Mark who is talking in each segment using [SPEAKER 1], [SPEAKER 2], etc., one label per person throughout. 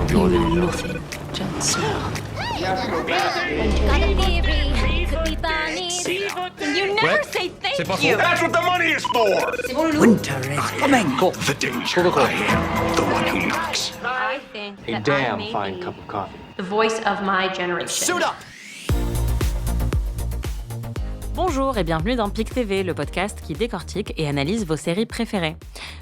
[SPEAKER 1] You're nothing, Chancellor.
[SPEAKER 2] Got a theory, could be bunnies. You never say thank you.
[SPEAKER 3] That's what the money is for!
[SPEAKER 1] Winter is coming.
[SPEAKER 3] The danger. I am the one who knocks.
[SPEAKER 2] I think
[SPEAKER 4] A
[SPEAKER 2] that I
[SPEAKER 4] damn
[SPEAKER 2] may
[SPEAKER 4] fine
[SPEAKER 2] be
[SPEAKER 4] cup of coffee.
[SPEAKER 2] the voice of my generation.
[SPEAKER 1] Suit up!
[SPEAKER 5] Bonjour et bienvenue dans PIC TV, le podcast qui décortique et analyse vos séries préférées.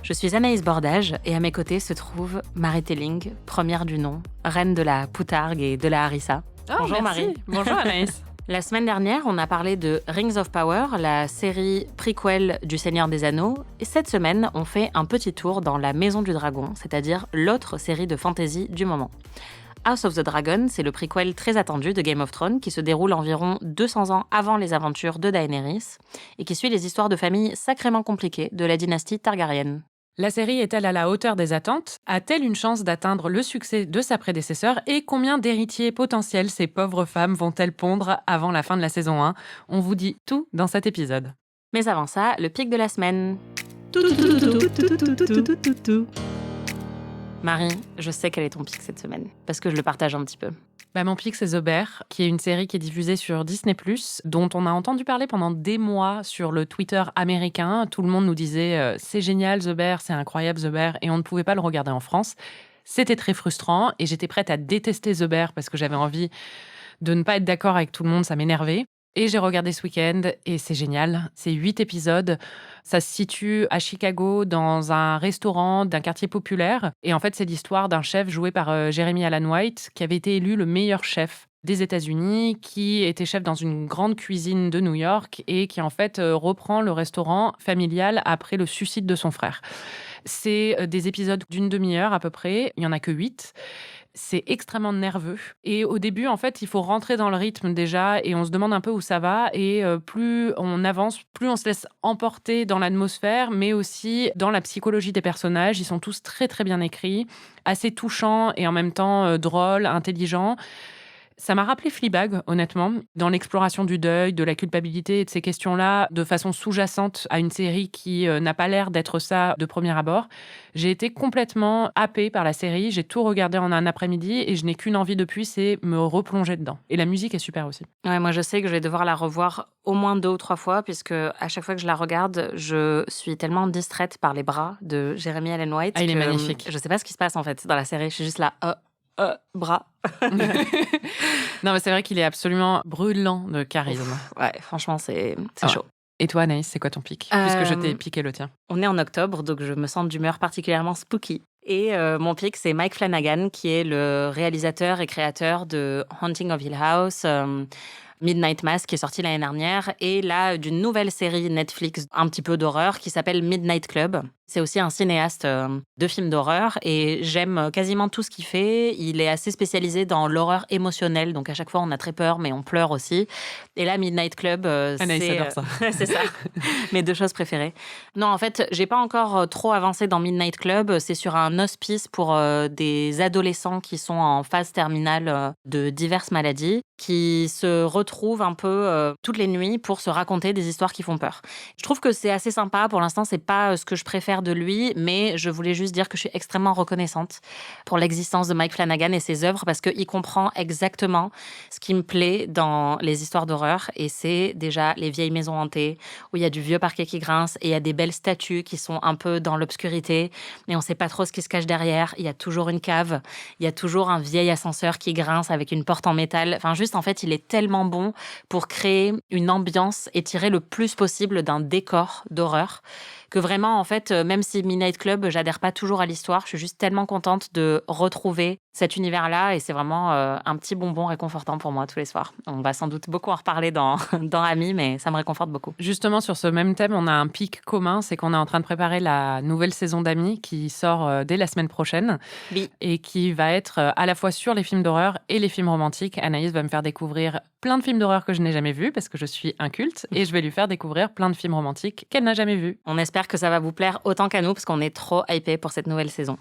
[SPEAKER 5] Je suis Anaïs Bordage et à mes côtés se trouve Marie Telling, première du nom, reine de la poutargue et de la harissa. Bonjour
[SPEAKER 6] merci.
[SPEAKER 5] Marie.
[SPEAKER 6] Bonjour Anaïs.
[SPEAKER 5] La semaine dernière, on a parlé de Rings of Power, la série prequel du Seigneur des Anneaux. Et cette semaine, on fait un petit tour dans la Maison du Dragon, c'est-à-dire l'autre série de fantasy du moment. House of the Dragon, c'est le prequel très attendu de Game of Thrones qui se déroule environ 200 ans avant les aventures de Daenerys et qui suit les histoires de famille sacrément compliquées de la dynastie Targaryen.
[SPEAKER 6] La série est-elle à la hauteur des attentes ? A-t-elle une chance d'atteindre le succès de sa prédécesseur ? Et combien d'héritiers potentiels ces pauvres femmes vont-elles pondre avant la fin de la saison 1 ? On vous dit tout dans cet épisode.
[SPEAKER 5] Mais avant ça, le pic de la semaine. Marie, je sais quel est ton pic cette semaine, parce que je le partage un petit peu.
[SPEAKER 6] Mon pic, c'est The Bear, qui est une série qui est diffusée sur Disney+, dont on a entendu parler pendant des mois sur le Twitter américain. Tout le monde nous disait « c'est génial The Bear, c'est incroyable The Bear », et on ne pouvait pas le regarder en France. C'était très frustrant, et j'étais prête à détester The Bear parce que j'avais envie de ne pas être d'accord avec tout le monde, ça m'énervait. Et j'ai regardé ce week-end et c'est génial. C'est 8 épisodes. Ça se situe à Chicago dans un restaurant d'un quartier populaire. Et en fait, c'est l'histoire d'un chef joué par Jeremy Allen White qui avait été élu le meilleur chef des États-Unis, qui était chef dans une grande cuisine de New York et qui en fait reprend le restaurant familial après le suicide de son frère. C'est des épisodes d'une demi-heure à peu près. Il n'y en a que 8. C'est extrêmement nerveux. Et au début, en fait, il faut rentrer dans le rythme déjà et on se demande un peu où ça va. Et plus on avance, plus on se laisse emporter dans l'atmosphère, mais aussi dans la psychologie des personnages. Ils sont tous très, très bien écrits, assez touchants et en même temps drôles, intelligents. Ça m'a rappelé Fleabag, honnêtement, dans l'exploration du deuil, de la culpabilité et de ces questions-là, de façon sous-jacente à une série qui n'a pas l'air d'être ça de premier abord. J'ai été complètement happée par la série, j'ai tout regardé en un après-midi et je n'ai qu'une envie depuis, c'est me replonger dedans. Et la musique est super aussi.
[SPEAKER 5] Ouais, moi je sais que je vais devoir la revoir au moins 2 ou 3 fois, puisque à chaque fois que je la regarde, je suis tellement distraite par les bras de Jeremy Allen White.
[SPEAKER 6] Il est magnifique.
[SPEAKER 5] Je sais pas ce qui se passe en fait dans la série, je suis juste là, bras.
[SPEAKER 6] Non, mais c'est vrai qu'il est absolument brûlant de charisme.
[SPEAKER 5] Ouais, franchement, c'est
[SPEAKER 6] Ouais.
[SPEAKER 5] chaud.
[SPEAKER 6] Et toi, Anaïs, c'est quoi ton pic ? Puisque je t'ai piqué le tien.
[SPEAKER 5] On est en octobre, donc je me sens d'humeur particulièrement spooky. Et mon pic, c'est Mike Flanagan, qui est le réalisateur et créateur de Haunting of Hill House, Midnight Mass, qui est sorti l'année dernière, et là, d'une nouvelle série Netflix, un petit peu d'horreur, qui s'appelle Midnight Club. C'est aussi un cinéaste de films d'horreur et j'aime quasiment tout ce qu'il fait. Il est assez spécialisé dans l'horreur émotionnelle, donc à chaque fois on a très peur, mais on pleure aussi. Et là, Midnight Club,
[SPEAKER 6] Anaïs
[SPEAKER 5] c'est
[SPEAKER 6] adore ça.
[SPEAKER 5] c'est ça, mes 2 choses préférées. Non, en fait, j'ai pas encore trop avancé dans Midnight Club. C'est sur un hospice pour des adolescents qui sont en phase terminale de diverses maladies, qui se retrouvent un peu toutes les nuits pour se raconter des histoires qui font peur. Je trouve que c'est assez sympa. Pour l'instant, c'est pas ce que je préfère de lui, mais je voulais juste dire que je suis extrêmement reconnaissante pour l'existence de Mike Flanagan et ses œuvres parce qu'il comprend exactement ce qui me plaît dans les histoires d'horreur et c'est déjà les vieilles maisons hantées où il y a du vieux parquet qui grince et il y a des belles statues qui sont un peu dans l'obscurité et on sait pas trop ce qui se cache derrière. Il y a toujours une cave, il y a toujours un vieil ascenseur qui grince avec une porte en métal. Enfin, juste, en fait, il est tellement bon pour créer une ambiance et tirer le plus possible d'un décor d'horreur que vraiment, en fait, même si Midnight Club, j'adhère pas toujours à l'histoire, je suis juste tellement contente de retrouver cet univers-là et c'est vraiment un petit bonbon réconfortant pour moi tous les soirs. On va sans doute beaucoup en reparler dans Amis, mais ça me réconforte beaucoup.
[SPEAKER 6] Justement, sur ce même thème, on a un pic commun, c'est qu'on est en train de préparer la nouvelle saison d'Amis qui sort dès la semaine prochaine
[SPEAKER 5] Oui.
[SPEAKER 6] et qui va être à la fois sur les films d'horreur et les films romantiques. Anaïs va me faire découvrir plein de films d'horreur que je n'ai jamais vus parce que je suis un culte et je vais lui faire découvrir plein de films romantiques qu'elle n'a jamais vus.
[SPEAKER 5] On espère que ça va vous plaire autant qu'à nous parce qu'on est trop hypés pour cette nouvelle saison.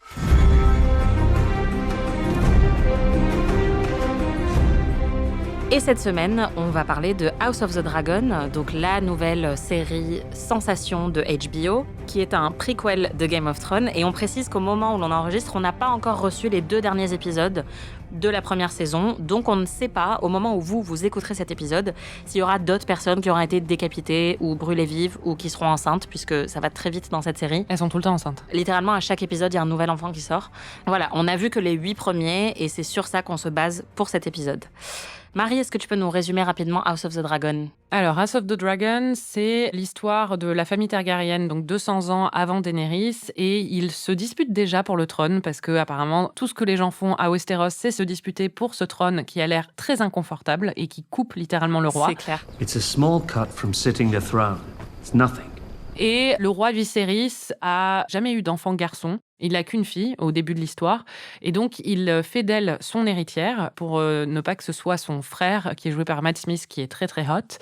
[SPEAKER 5] Et cette semaine, on va parler de House of the Dragon, donc la nouvelle série sensation de HBO, qui est un prequel de Game of Thrones. Et on précise qu'au moment où l'on enregistre, on n'a pas encore reçu les 2 derniers épisodes de la première saison. Donc on ne sait pas, au moment où vous écouterez cet épisode, s'il y aura d'autres personnes qui auront été décapitées ou brûlées vives ou qui seront enceintes, puisque ça va très vite dans cette série.
[SPEAKER 6] Elles sont tout le temps enceintes.
[SPEAKER 5] Littéralement, à chaque épisode, il y a un nouvel enfant qui sort. Voilà, on a vu que les 8 premiers et c'est sur ça qu'on se base pour cet épisode. Marie, est-ce que tu peux nous résumer rapidement House of the Dragon ?
[SPEAKER 6] Alors, House of the Dragon, c'est l'histoire de la famille Targaryen, donc 200 ans avant Daenerys, et ils se disputent déjà pour le trône, parce que apparemment tout ce que les gens font à Westeros, c'est se disputer pour ce trône qui a l'air très inconfortable et qui coupe littéralement le roi.
[SPEAKER 5] C'est clair.
[SPEAKER 4] It's a small cut from sitting the throne. It's nothing.
[SPEAKER 6] Et le roi Viserys a jamais eu d'enfant garçon. Il n'a qu'une fille au début de l'histoire. Et donc, il fait d'elle son héritière pour ne pas que ce soit son frère, qui est joué par Matt Smith, qui est très, très hot.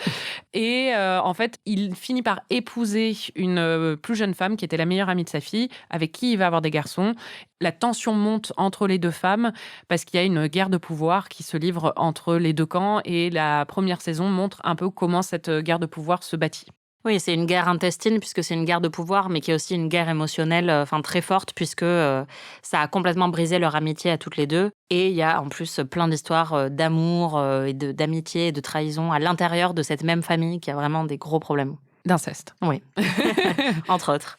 [SPEAKER 6] Et en fait, il finit par épouser une plus jeune femme qui était la meilleure amie de sa fille, avec qui il va avoir des garçons. La tension monte entre les 2 femmes parce qu'il y a une guerre de pouvoir qui se livre entre les 2 camps. Et la première saison montre un peu comment cette guerre de pouvoir se bâtit.
[SPEAKER 5] Oui, c'est une guerre intestine puisque c'est une guerre de pouvoir, mais qui est aussi une guerre émotionnelle, très forte puisque ça a complètement brisé leur amitié à toutes les 2. Et il y a en plus plein d'histoires d'amour et d'amitié et de trahison à l'intérieur de cette même famille qui a vraiment des gros problèmes.
[SPEAKER 6] D'inceste.
[SPEAKER 5] Oui, entre autres.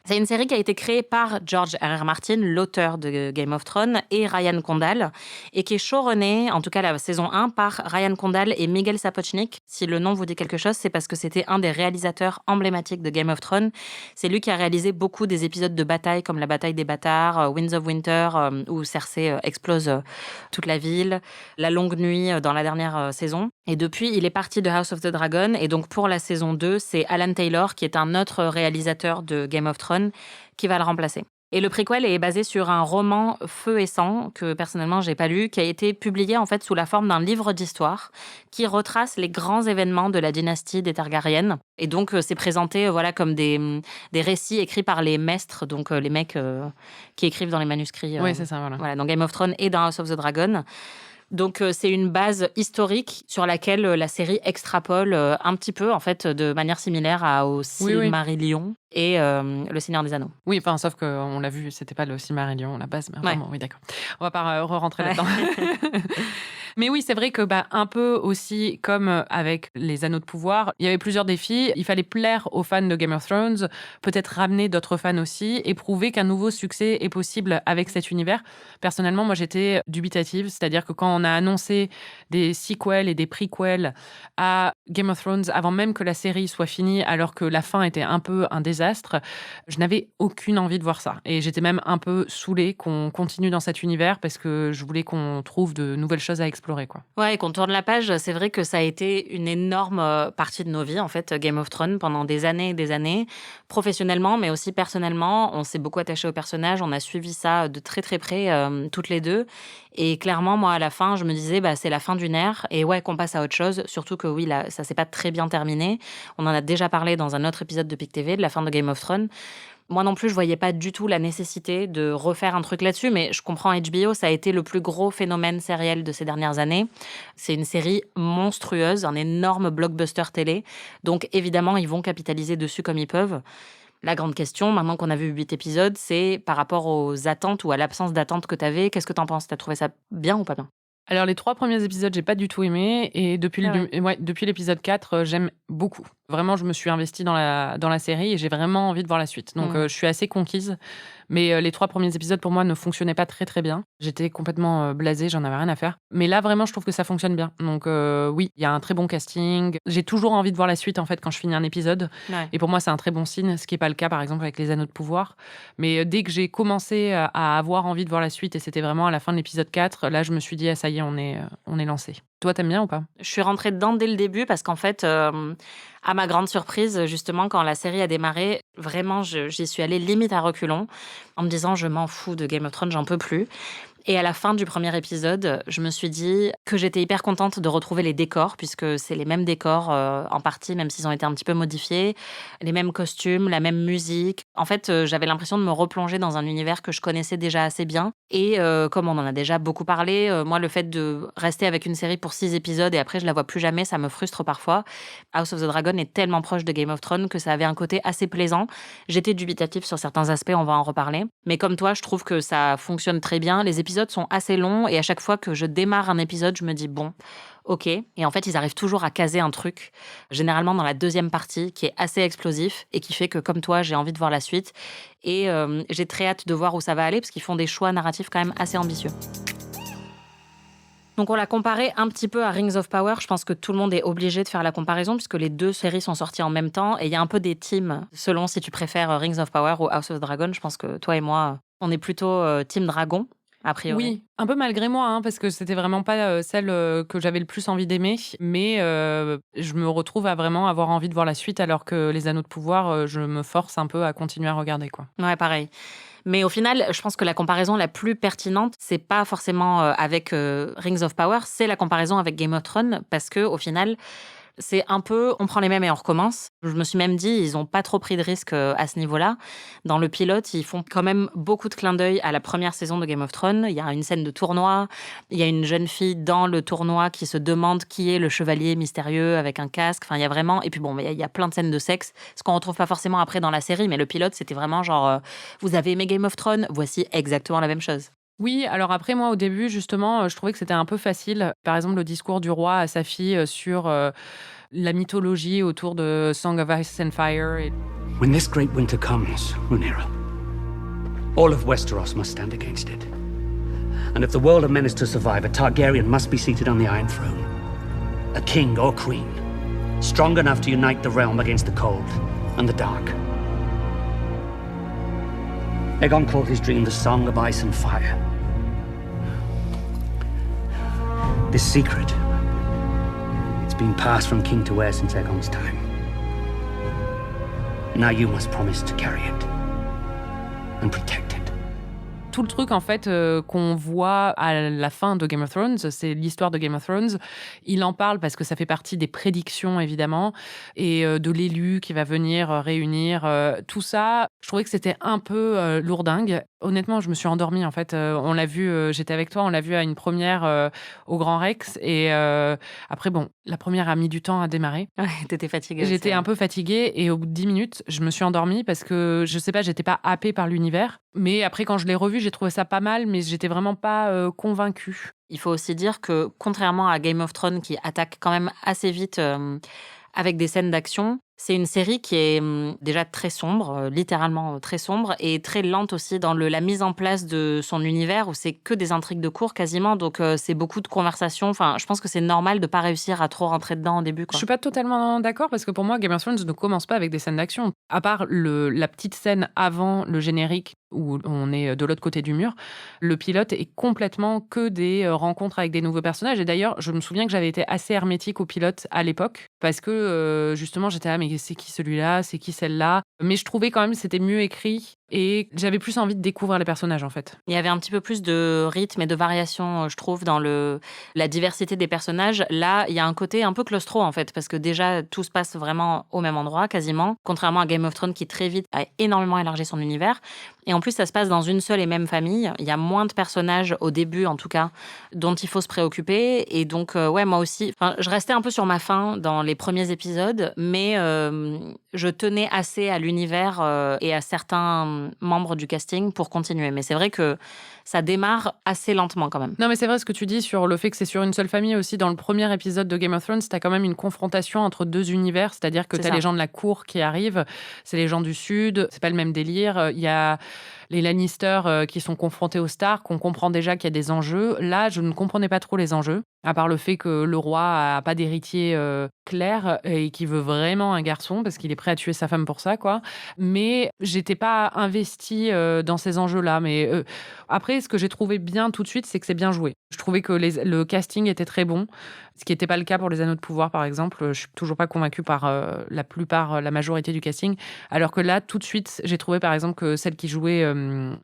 [SPEAKER 5] C'est une série qui a été créée par George R.R. Martin, l'auteur de Game of Thrones, et Ryan Condal, et qui est showrunnée, en tout cas la saison 1, par Ryan Condal et Miguel Sapochnik. Si le nom vous dit quelque chose, c'est parce que c'était un des réalisateurs emblématiques de Game of Thrones. C'est lui qui a réalisé beaucoup des épisodes de bataille, comme la bataille des bâtards, Winds of Winter, où Cersei explose toute la ville, La longue nuit dans la dernière saison. Et depuis, il est parti de House of the Dragon, et donc pour la saison 2, c'est Alan Taylor, qui est un autre réalisateur de Game of Thrones, qui va le remplacer. Et le prequel est basé sur un roman Feu et sang, que personnellement j'ai pas lu, qui a été publié en fait sous la forme d'un livre d'histoire qui retrace les grands événements de la dynastie des Targaryennes. Et donc c'est présenté comme des récits écrits par les maîtres, donc les mecs qui écrivent dans les manuscrits.
[SPEAKER 6] Oui, c'est ça, voilà.
[SPEAKER 5] Voilà, dans Game of Thrones et dans House of the Dragon. Donc c'est une base historique sur laquelle la série extrapole un petit peu en fait de manière similaire au Silmarillion et le Seigneur des Anneaux.
[SPEAKER 6] Oui, enfin sauf qu'on l'a vu, c'était pas le Silmarillion la base, mais vraiment, oui d'accord. On va pas re-rentrer là-dedans. Mais oui, c'est vrai que un peu aussi comme avec les Anneaux de pouvoir, il y avait plusieurs défis. Il fallait plaire aux fans de Game of Thrones, peut-être ramener d'autres fans aussi et prouver qu'un nouveau succès est possible avec cet univers. Personnellement, moi j'étais dubitative, c'est-à-dire que quand on a annoncé des sequels et des prequels à Game of Thrones avant même que la série soit finie, alors que la fin était un peu un désastre, je n'avais aucune envie de voir ça. Et j'étais même un peu saoulée qu'on continue dans cet univers parce que je voulais qu'on trouve de nouvelles choses à explorer.
[SPEAKER 5] Ouais, et qu'on tourne la page, c'est vrai que ça a été une énorme partie de nos vies, en fait, Game of Thrones, pendant des années et des années, professionnellement, mais aussi personnellement. On s'est beaucoup attaché au personnage, on a suivi ça de très très près, toutes les 2. Et clairement, moi, à la fin, je me disais, c'est la fin d'une ère, et ouais, qu'on passe à autre chose, surtout que oui, là, ça s'est pas très bien terminé. On en a déjà parlé dans un autre épisode de PIC TV, de la fin de Game of Thrones. Moi non plus, je voyais pas du tout la nécessité de refaire un truc là-dessus, mais je comprends HBO, ça a été le plus gros phénomène sériel de ces dernières années. C'est une série monstrueuse, un énorme blockbuster télé, donc évidemment, ils vont capitaliser dessus comme ils peuvent. La grande question, maintenant qu'on a vu 8 épisodes, c'est par rapport aux attentes ou à l'absence d'attente que t'avais, qu'est-ce que t'en penses ? T'as trouvé ça bien ou pas bien ?
[SPEAKER 6] Alors, les 3 premiers épisodes, j'ai pas du tout aimé. Et depuis l'épisode 4, j'aime beaucoup. Vraiment, je me suis investie dans la série et j'ai vraiment envie de voir la suite. Donc, je suis assez conquise. Mais les 3 premiers épisodes, pour moi, ne fonctionnaient pas très, très bien. J'étais complètement blasée, j'en avais rien à faire. Mais là, vraiment, je trouve que ça fonctionne bien. Donc, oui, il y a un très bon casting. J'ai toujours envie de voir la suite, en fait, quand je finis un épisode. Ouais. Et pour moi, c'est un très bon signe, ce qui n'est pas le cas, par exemple, avec les Anneaux de pouvoir. Mais dès que j'ai commencé à avoir envie de voir la suite, et c'était vraiment à la fin de l'épisode 4, là, je me suis dit, ah, ça y est, on est lancé. Toi, t'aimes bien ou pas ?
[SPEAKER 5] Je suis rentrée dedans dès le début parce qu'en fait, à ma grande surprise, justement, quand la série a démarré, vraiment, j'y suis allée limite à reculons en me disant, je m'en fous de Game of Thrones, j'en peux plus. Et à la fin du premier épisode, je me suis dit que j'étais hyper contente de retrouver les décors, puisque c'est les mêmes décors en partie, même s'ils ont été un petit peu modifiés, les mêmes costumes, la même musique. En fait, j'avais l'impression de me replonger dans un univers que je connaissais déjà assez bien. Et comme on en a déjà beaucoup parlé, moi, le fait de rester avec une série pour 6 épisodes et après je la vois plus jamais, ça me frustre parfois. House of the Dragon est tellement proche de Game of Thrones que ça avait un côté assez plaisant. J'étais dubitative sur certains aspects, on va en reparler. Mais comme toi, je trouve que ça fonctionne très bien. Les épisodes sont assez longs et à chaque fois que je démarre un épisode, je me dis bon, ok. Et en fait, ils arrivent toujours à caser un truc, généralement dans la deuxième partie, qui est assez explosif et qui fait que, comme toi, j'ai envie de voir la suite. Et j'ai très hâte de voir où ça va aller parce qu'ils font des choix narratifs quand même assez ambitieux. Donc on l'a comparé un petit peu à Rings of Power. Je pense que tout le monde est obligé de faire la comparaison puisque les deux séries sont sorties en même temps. Et il y a un peu des teams, selon si tu préfères Rings of Power ou House of the Dragon. Je pense que toi et moi, on est plutôt team Dragon, a priori.
[SPEAKER 6] Oui, un peu malgré moi, hein, parce que c'était vraiment pas celle que j'avais le plus envie d'aimer. Mais je me retrouve à vraiment avoir envie de voir la suite alors que Les Anneaux de Pouvoir, je me force un peu à continuer à regarder, quoi.
[SPEAKER 5] Ouais, pareil. Mais au final, je pense que la comparaison la plus pertinente, c'est pas forcément avec Rings of Power, c'est la comparaison avec Game of Thrones, parce que au final, c'est un peu, on prend les mêmes et on recommence. Je me suis même dit, ils ont pas trop pris de risques à ce niveau-là. Dans le pilote, ils font quand même beaucoup de clins d'œil à la première saison de Game of Thrones. Il y a une scène de tournoi, il y a une jeune fille dans le tournoi qui se demande qui est le chevalier mystérieux avec un casque. Enfin, il y a vraiment, et puis bon, il y a plein de scènes de sexe, ce qu'on retrouve pas forcément après dans la série, mais le pilote, c'était vraiment genre, vous avez aimé Game of Thrones, voici exactement la même chose.
[SPEAKER 6] Oui, alors après, moi, au début, justement, je trouvais que c'était un peu facile. Par exemple, le discours du roi à sa fille sur la mythologie autour de Song of Ice and Fire.
[SPEAKER 7] When this great winter comes, Rhaenyra, all of Westeros must stand against it. And if the world of men is to survive, a Targaryen must be seated on the Iron Throne. A king or queen, strong enough to unite the realm against the cold and the dark. Aegon called his dream the Song of Ice and Fire. This secret, it's been passed from king to heir since Aegon's time. Now you must promise to carry it and protect it.
[SPEAKER 6] Tout le truc, en fait, qu'on voit à la fin de Game of Thrones, c'est l'histoire de Game of Thrones. Il en parle parce que ça fait partie des prédictions, évidemment, et de l'élu qui va venir réunir tout ça. Je trouvais que c'était un peu lourdingue. Honnêtement, je me suis endormie, en fait. On l'a vu, j'étais avec toi, on l'a vu à une première au Grand Rex. Et après, bon, la première a mis du temps à démarrer.
[SPEAKER 5] Ouais, t'étais fatiguée.
[SPEAKER 6] J'étais un peu fatiguée et au bout de 10 minutes, je me suis endormie parce que, je sais pas, j'étais pas happée par l'univers. Mais après, quand je l'ai revu, j'ai trouvé ça pas mal, mais j'étais vraiment pas convaincue.
[SPEAKER 5] Il faut aussi dire que, contrairement à Game of Thrones, qui attaque quand même assez vite avec des scènes d'action, c'est une série qui est déjà très sombre, littéralement très sombre, et très lente aussi dans la mise en place de son univers, où c'est que des intrigues de cours quasiment, donc c'est beaucoup de conversations. Enfin, je pense que c'est normal de pas réussir à trop rentrer dedans au début, quoi.
[SPEAKER 6] Je suis pas totalement d'accord parce que pour moi, Game of Thrones ne commence pas avec des scènes d'action. À part la petite scène avant le générique où on est de l'autre côté du mur, le pilote est complètement que des rencontres avec des nouveaux personnages. Et d'ailleurs, je me souviens que j'avais été assez hermétique au pilote à l'époque parce que justement, j'étais là, mais c'est qui celui-là, c'est qui celle-là. Mais je trouvais quand même que c'était mieux écrit et j'avais plus envie de découvrir les personnages, en fait.
[SPEAKER 5] Il y avait un petit peu plus de rythme et de variation, je trouve, dans la diversité des personnages. Là, il y a un côté un peu claustro, en fait, parce que déjà, tout se passe vraiment au même endroit, quasiment, contrairement à Game of Thrones qui, très vite, a énormément élargi son univers. Et en plus, ça se passe dans une seule et même famille. Il y a moins de personnages, au début en tout cas, dont il faut se préoccuper. Et donc, ouais, moi aussi, je restais un peu sur ma faim dans les premiers épisodes, mais je tenais assez à l'univers et à certains membres du casting pour continuer. Mais c'est vrai que ça démarre assez lentement quand même.
[SPEAKER 6] Non, mais c'est vrai ce que tu dis sur le fait que c'est sur une seule famille aussi. Dans le premier épisode de Game of Thrones, t'as quand même une confrontation entre deux univers, c'est-à-dire que t'as les gens de la cour qui arrivent, c'est les gens du Sud, c'est pas le même délire. Il y a les Lannister qui sont confrontés aux Stark, on comprend déjà qu'il y a des enjeux. Là, je ne comprenais pas trop les enjeux, à part le fait que le roi a pas d'héritier clair et qui veut vraiment un garçon parce qu'il est prêt à tuer sa femme pour ça, quoi. Mais j'étais pas investie dans ces enjeux-là. Mais après, ce que j'ai trouvé bien tout de suite, c'est que c'est bien joué. Je trouvais que le casting était très bon, ce qui n'était pas le cas pour Les Anneaux de Pouvoir, par exemple. Je suis toujours pas convaincue par la majorité du casting. Alors que là, tout de suite, j'ai trouvé, par exemple, que celle qui jouait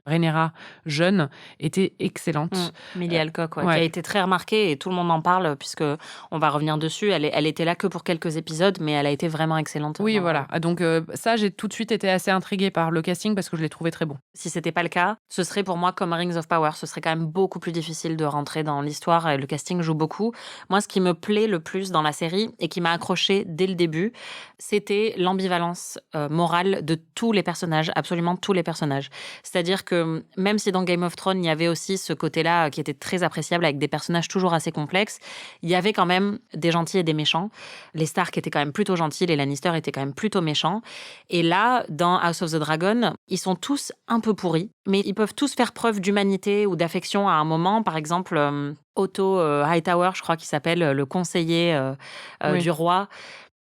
[SPEAKER 6] Rhaenyra jeune était excellente.
[SPEAKER 5] Millie Alcock,
[SPEAKER 6] ouais.
[SPEAKER 5] qui a été très remarquée et tout le monde en parle puisque on va revenir dessus. Elle était là que pour quelques épisodes, mais elle a été vraiment excellente.
[SPEAKER 6] Oui, voilà. Donc ça, j'ai tout de suite été assez intriguée par le casting parce que je l'ai trouvé très bon.
[SPEAKER 5] Si c'était pas le cas, ce serait pour moi comme Rings of Power. Ce serait quand même beaucoup plus difficile de rentrer dans l'histoire et le casting joue beaucoup. Moi, ce qui me plaît le plus dans la série et qui m'a accroché dès le début, c'était l'ambivalence morale de tous les personnages, absolument tous les personnages. C'est-à-dire que même si dans Game of Thrones, il y avait aussi ce côté-là qui était très appréciable avec des personnages toujours assez complexes, il y avait quand même des gentils et des méchants. Les Stark étaient quand même plutôt gentils, les Lannister étaient quand même plutôt méchants. Et là, dans House of the Dragon, ils sont tous un peu pourris, mais ils peuvent tous faire preuve d'humanité ou d'affection à un moment. Par exemple, Otto Hightower, je crois qu'il s'appelle, le conseiller du roi.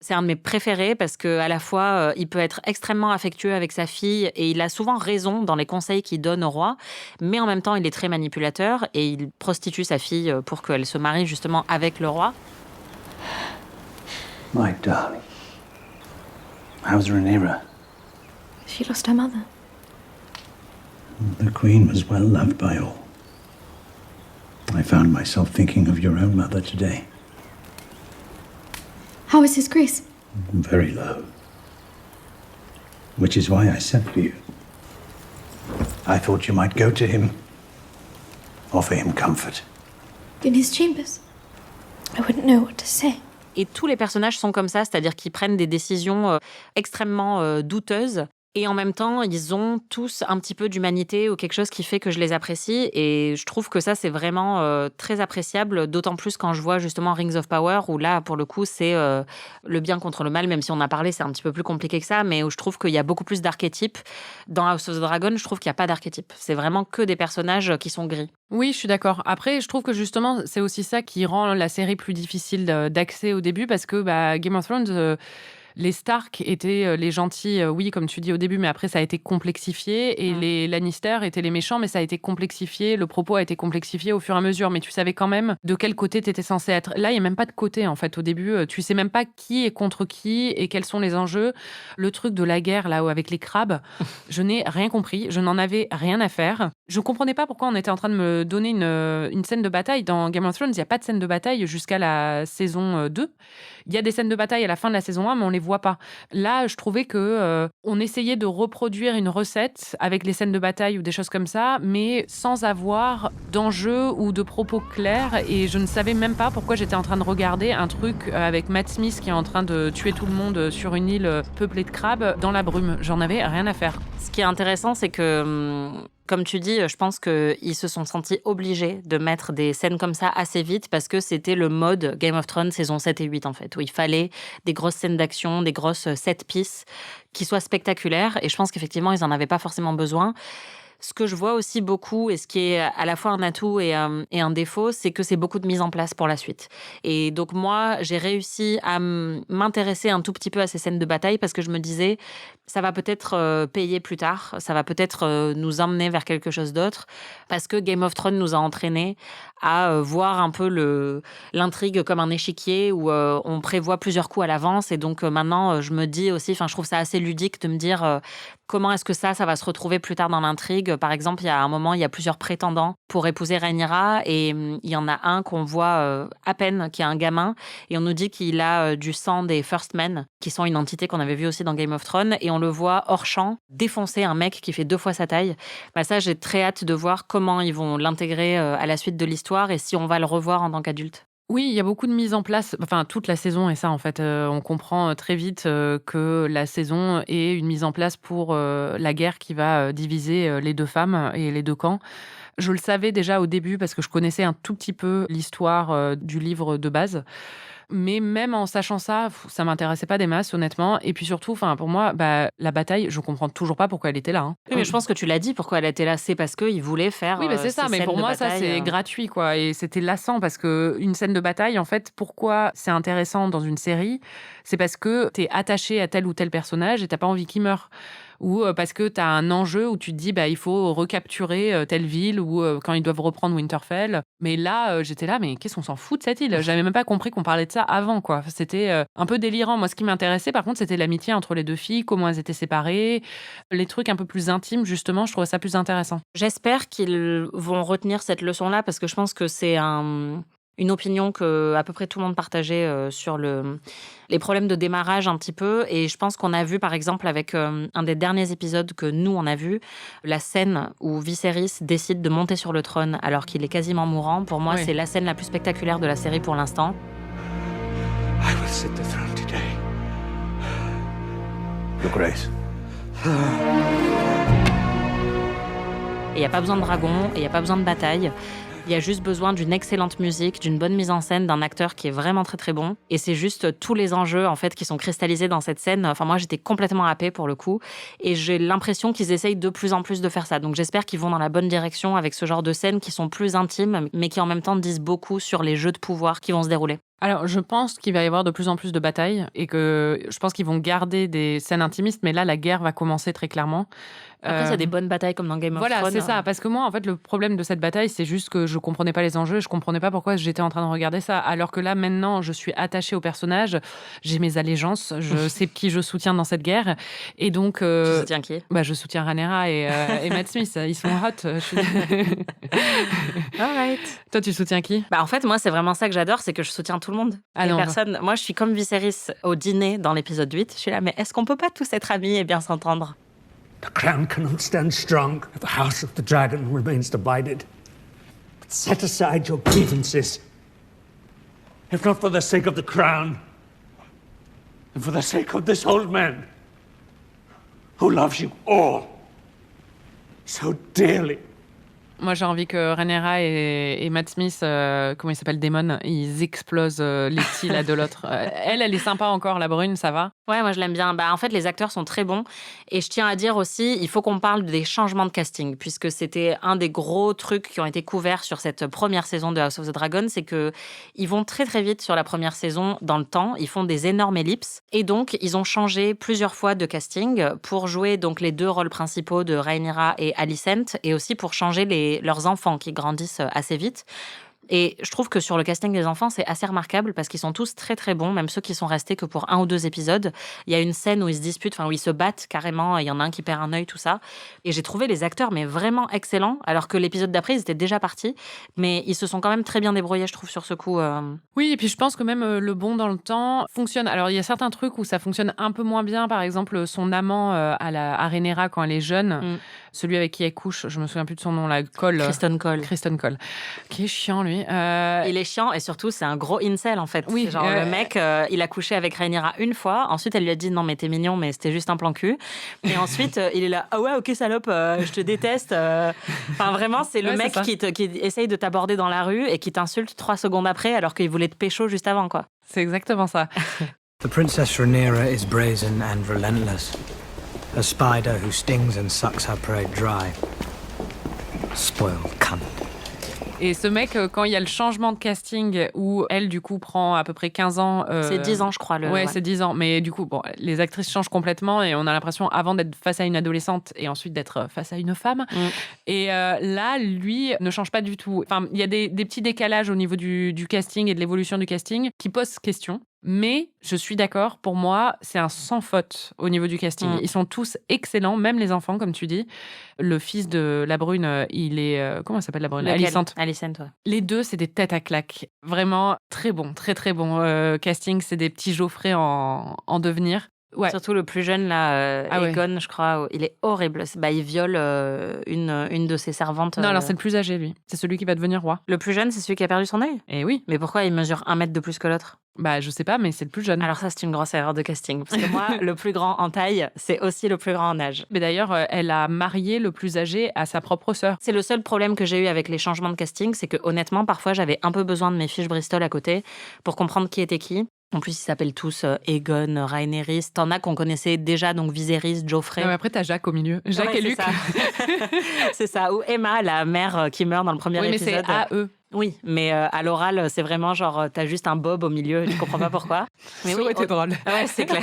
[SPEAKER 5] C'est un de mes préférés parce qu'à la fois, il peut être extrêmement affectueux avec sa fille et il a souvent raison dans les conseils qu'il donne au roi, mais en même temps, il est très manipulateur et il prostitue sa fille pour qu'elle se marie justement avec le roi.
[SPEAKER 8] My darling, how's Rhaenyra?
[SPEAKER 2] She lost her mother.
[SPEAKER 8] The Queen was well loved by all. I found myself thinking of your own mother today.
[SPEAKER 2] How is His Grace?
[SPEAKER 8] Very low. Which is why I sent for you. I thought you might go to him, offer him comfort.
[SPEAKER 2] In his chambers. I wouldn't know what to say.
[SPEAKER 5] Et tous les personnages sont comme ça, c'est-à-dire qu'ils prennent des décisions extrêmement douteuses. Et en même temps, ils ont tous un petit peu d'humanité ou quelque chose qui fait que je les apprécie. Et je trouve que ça, c'est vraiment très appréciable, d'autant plus quand je vois justement Rings of Power, où là, pour le coup, c'est le bien contre le mal, même si on a parlé, c'est un petit peu plus compliqué que ça, mais où je trouve qu'il y a beaucoup plus d'archétypes. Dans House of the Dragon, je trouve qu'il n'y a pas d'archétypes. C'est vraiment que des personnages qui sont gris.
[SPEAKER 6] Oui, je suis d'accord. Après, je trouve que justement, c'est aussi ça qui rend la série plus difficile d'accès au début, parce que Game of Thrones... les Stark étaient les gentils, oui, comme tu dis au début, mais après, ça a été complexifié. Et les Lannister étaient les méchants, mais ça a été complexifié. Le propos a été complexifié au fur et à mesure. Mais tu savais quand même de quel côté tu étais censé être. Là, il n'y a même pas de côté, en fait, au début. Tu sais même pas qui est contre qui et quels sont les enjeux. Le truc de la guerre, là, avec les crabes, je n'ai rien compris. Je n'en avais rien à faire. Je ne comprenais pas pourquoi on était en train de me donner une scène de bataille. Dans Game of Thrones, il n'y a pas de scène de bataille jusqu'à la saison 2. Il y a des scènes de bataille à la fin de la saison 1, mais on les voit pas. Là, je trouvais que on essayait de reproduire une recette avec les scènes de bataille ou des choses comme ça, mais sans avoir d'enjeu ou de propos clairs. Et je ne savais même pas pourquoi j'étais en train de regarder un truc avec Matt Smith qui est en train de tuer tout le monde sur une île peuplée de crabes dans la brume. J'en avais rien à faire.
[SPEAKER 5] Ce qui est intéressant, c'est que... Comme tu dis, je pense qu'ils se sont sentis obligés de mettre des scènes comme ça assez vite parce que c'était le mode Game of Thrones saison 7 et 8 en fait, où il fallait des grosses scènes d'action, des grosses set pieces qui soient spectaculaires et je pense qu'effectivement, ils n'en avaient pas forcément besoin. Ce que je vois aussi beaucoup, et ce qui est à la fois un atout et un défaut, c'est que c'est beaucoup de mise en place pour la suite. Et donc moi, j'ai réussi à m'intéresser un tout petit peu à ces scènes de bataille parce que je me disais, ça va peut-être payer plus tard, ça va peut-être nous emmener vers quelque chose d'autre, parce que Game of Thrones nous a entraînés à voir un peu l'intrigue comme un échiquier où on prévoit plusieurs coups à l'avance. Et donc maintenant, je me dis aussi, je trouve ça assez ludique de me dire comment est-ce que ça va se retrouver plus tard dans l'intrigue. Par exemple, il y a un moment, il y a plusieurs prétendants pour épouser Rhaenyra et il y en a un qu'on voit à peine, qui est un gamin, et on nous dit qu'il a du sang des First Men, qui sont une entité qu'on avait vue aussi dans Game of Thrones, et on le voit hors champ défoncer un mec qui fait 2 fois sa taille. Ça, j'ai très hâte de voir comment ils vont l'intégrer à la suite de l'histoire et si on va le revoir en tant qu'adulte.
[SPEAKER 6] Oui, il y a beaucoup de mise en place, toute la saison est ça en fait. On comprend très vite que la saison est une mise en place pour la guerre qui va diviser les 2 femmes et les 2 camps. Je le savais déjà au début parce que je connaissais un tout petit peu l'histoire du livre de base. Mais même en sachant ça, ça m'intéressait pas des masses, honnêtement. Et puis surtout, pour moi, la bataille, je comprends toujours pas pourquoi elle était là.
[SPEAKER 5] Oui, mais je pense que tu l'as dit, pourquoi elle était là. C'est parce qu'ils voulaient faire.
[SPEAKER 6] Oui, c'est ça. Mais pour moi, ça, c'est gratuit, quoi. Et c'était lassant parce qu'une scène de bataille, en fait, pourquoi c'est intéressant dans une série, c'est parce que t'es attaché à tel ou tel personnage et t'as pas envie qu'il meure. ou parce que tu as un enjeu où tu te dis il faut recapturer telle ville ou quand ils doivent reprendre Winterfell. Mais là, j'étais là, mais qu'est-ce qu'on s'en fout de cette île? J'avais même pas compris qu'on parlait de ça avant, quoi. C'était un peu délirant. Moi, ce qui m'intéressait, par contre, c'était l'amitié entre les deux filles, comment elles étaient séparées, les trucs un peu plus intimes, justement, je trouvais ça plus intéressant.
[SPEAKER 5] J'espère qu'ils vont retenir cette leçon-là parce que je pense que c'est une opinion que à peu près tout le monde partageait sur les problèmes de démarrage un petit peu. Et je pense qu'on a vu, par exemple, avec un des derniers épisodes que nous, on a vu, la scène où Viserys décide de monter sur le trône alors qu'il est quasiment mourant. Pour moi, c'est la scène la plus spectaculaire de la série pour l'instant.
[SPEAKER 3] I will sit the throne today.
[SPEAKER 8] Your Grace.
[SPEAKER 5] Et il n'y a pas besoin de dragons, et il n'y a pas besoin de bataille. Il y a juste besoin d'une excellente musique, d'une bonne mise en scène, d'un acteur qui est vraiment très très bon. Et c'est juste tous les enjeux en fait qui sont cristallisés dans cette scène. Enfin moi j'étais complètement happée pour le coup. Et j'ai l'impression qu'ils essayent de plus en plus de faire ça. Donc j'espère qu'ils vont dans la bonne direction avec ce genre de scènes qui sont plus intimes, mais qui en même temps disent beaucoup sur les jeux de pouvoir qui vont se dérouler.
[SPEAKER 6] Alors, je pense qu'il va y avoir de plus en plus de batailles et que je pense qu'ils vont garder des scènes intimistes, mais là, la guerre va commencer très clairement.
[SPEAKER 5] Après, il y a des bonnes batailles comme dans Game of Thrones.
[SPEAKER 6] Voilà, c'est ça. Parce que moi, en fait, le problème de cette bataille, c'est juste que je comprenais pas les enjeux, je comprenais pas pourquoi j'étais en train de regarder ça. Alors que là, maintenant, je suis attachée au personnage, j'ai mes allégeances, je sais qui je soutiens dans cette guerre. Et donc.
[SPEAKER 5] Tu soutiens qui?
[SPEAKER 6] Je soutiens Rhaenyra et Matt Smith. Ils sont hot.
[SPEAKER 5] All right.
[SPEAKER 6] Toi, tu soutiens qui?
[SPEAKER 5] En fait, moi, c'est vraiment ça que j'adore, c'est que je soutiens tout le monde. Moi, je suis comme Viserys au dîner dans l'épisode 8. Je suis là, mais est-ce qu'on peut pas tous être amis et bien s'entendre?
[SPEAKER 7] The crown cannot stand strong if the House of the Dragon remains divided. But set aside your grievances. If not for the sake of the crown, then for the sake of this old man, who loves you all so dearly.
[SPEAKER 6] Moi, j'ai envie que Rhaenyra et Matt Smith, comment il s'appelle, Daemon, ils explosent les petits l'un de l'autre. Elle est sympa encore, la brune, ça va?
[SPEAKER 5] Ouais, moi je l'aime bien. En fait, les acteurs sont très bons. Et je tiens à dire aussi, il faut qu'on parle des changements de casting, puisque c'était un des gros trucs qui ont été couverts sur cette première saison de House of the Dragon, c'est que ils vont très très vite sur la première saison dans le temps. Ils font des énormes ellipses. Et donc, ils ont changé plusieurs fois de casting pour jouer donc les deux rôles principaux de Rhaenyra et Alicent, et aussi pour changer leurs enfants qui grandissent assez vite. Et je trouve que sur le casting des enfants, c'est assez remarquable parce qu'ils sont tous très très bons, même ceux qui sont restés que pour 1 ou 2 épisodes. Il y a une scène où ils se disputent, où ils se battent carrément, il y en a un qui perd un œil, tout ça. Et j'ai trouvé les acteurs mais vraiment excellents, alors que l'épisode d'après, ils étaient déjà partis. Mais ils se sont quand même très bien débrouillés, je trouve, sur ce coup.
[SPEAKER 6] Oui, et puis je pense que même le bond dans le temps fonctionne. Alors il y a certains trucs où ça fonctionne un peu moins bien, par exemple son amant à Rhaenyra quand elle est jeune, celui avec qui elle couche, je me souviens plus de son nom,
[SPEAKER 5] Criston Cole.
[SPEAKER 6] Qui est chiant, lui.
[SPEAKER 5] Il est chiant et surtout, c'est un gros incel en fait.
[SPEAKER 6] Oui,
[SPEAKER 5] genre le mec, il a couché avec Rhaenyra une fois. Ensuite, elle lui a dit non, mais t'es mignon, mais c'était juste un plan cul. Et ensuite, il est là, ah ouais, ok, salope, je te déteste. Enfin, vraiment, c'est le mec qui essaye de t'aborder dans la rue et qui t'insulte 3 secondes après alors qu'il voulait te pécho juste avant, quoi.
[SPEAKER 6] C'est exactement ça.
[SPEAKER 9] The Princess Rhaenyra is brazen and relentless. A spider who stings and sucks her prey dry. Spoiled cunt.
[SPEAKER 6] Et ce mec, quand il y a le changement de casting où elle, du coup, prend à peu près 15 ans...
[SPEAKER 5] C'est 10 ans, je crois.
[SPEAKER 6] Ouais, c'est 10 ans. Mais du coup, les actrices changent complètement et on a l'impression, avant d'être face à une adolescente et ensuite d'être face à une femme. Et là, lui, ne change pas du tout. Enfin, il y a des petits décalages au niveau du casting et de l'évolution du casting qui posent question. Mais je suis d'accord, pour moi, c'est un sans faute au niveau du casting. Ils sont tous excellents, même les enfants, comme tu dis. Le fils de la brune, il est... comment elle s'appelle la brune? Alicent,
[SPEAKER 5] ouais.
[SPEAKER 6] Les deux, c'est des têtes à claques. Vraiment très bon, très très bon casting. C'est des petits Geoffrey en devenir. Ouais.
[SPEAKER 5] Surtout le plus jeune, là, Aegon, je crois, il est horrible. Il viole une de ses servantes.
[SPEAKER 6] Non, alors c'est le plus âgé, lui. C'est celui qui va devenir roi.
[SPEAKER 5] Le plus jeune, c'est celui qui a perdu son œil?
[SPEAKER 6] Eh oui.
[SPEAKER 5] Mais pourquoi il mesure 1 mètre de plus que l'autre?
[SPEAKER 6] Je sais pas, mais c'est le plus jeune.
[SPEAKER 5] Alors ça, c'est une grosse erreur de casting. Parce que moi, le plus grand en taille, c'est aussi le plus grand en âge.
[SPEAKER 6] Mais d'ailleurs, elle a marié le plus âgé à sa propre sœur.
[SPEAKER 5] C'est le seul problème que j'ai eu avec les changements de casting, c'est que honnêtement, parfois, j'avais un peu besoin de mes fiches Bristol à côté pour comprendre qui était qui. En plus, ils s'appellent tous Aegon, Rhaenyra. T'en as qu'on connaissait déjà, donc Viserys, Joffrey.
[SPEAKER 6] Ouais, après, t'as Jacques au milieu. Jacques et Luc.
[SPEAKER 5] C'est ça. Ou Emma, la mère qui meurt dans le premier épisode.
[SPEAKER 6] Oui, mais c'est A-E.
[SPEAKER 5] Oui, mais à l'oral, c'est vraiment genre, t'as juste un bob au milieu, tu comprends pas pourquoi. Mais
[SPEAKER 6] Ça aurait été drôle.
[SPEAKER 5] Ouais, c'est clair.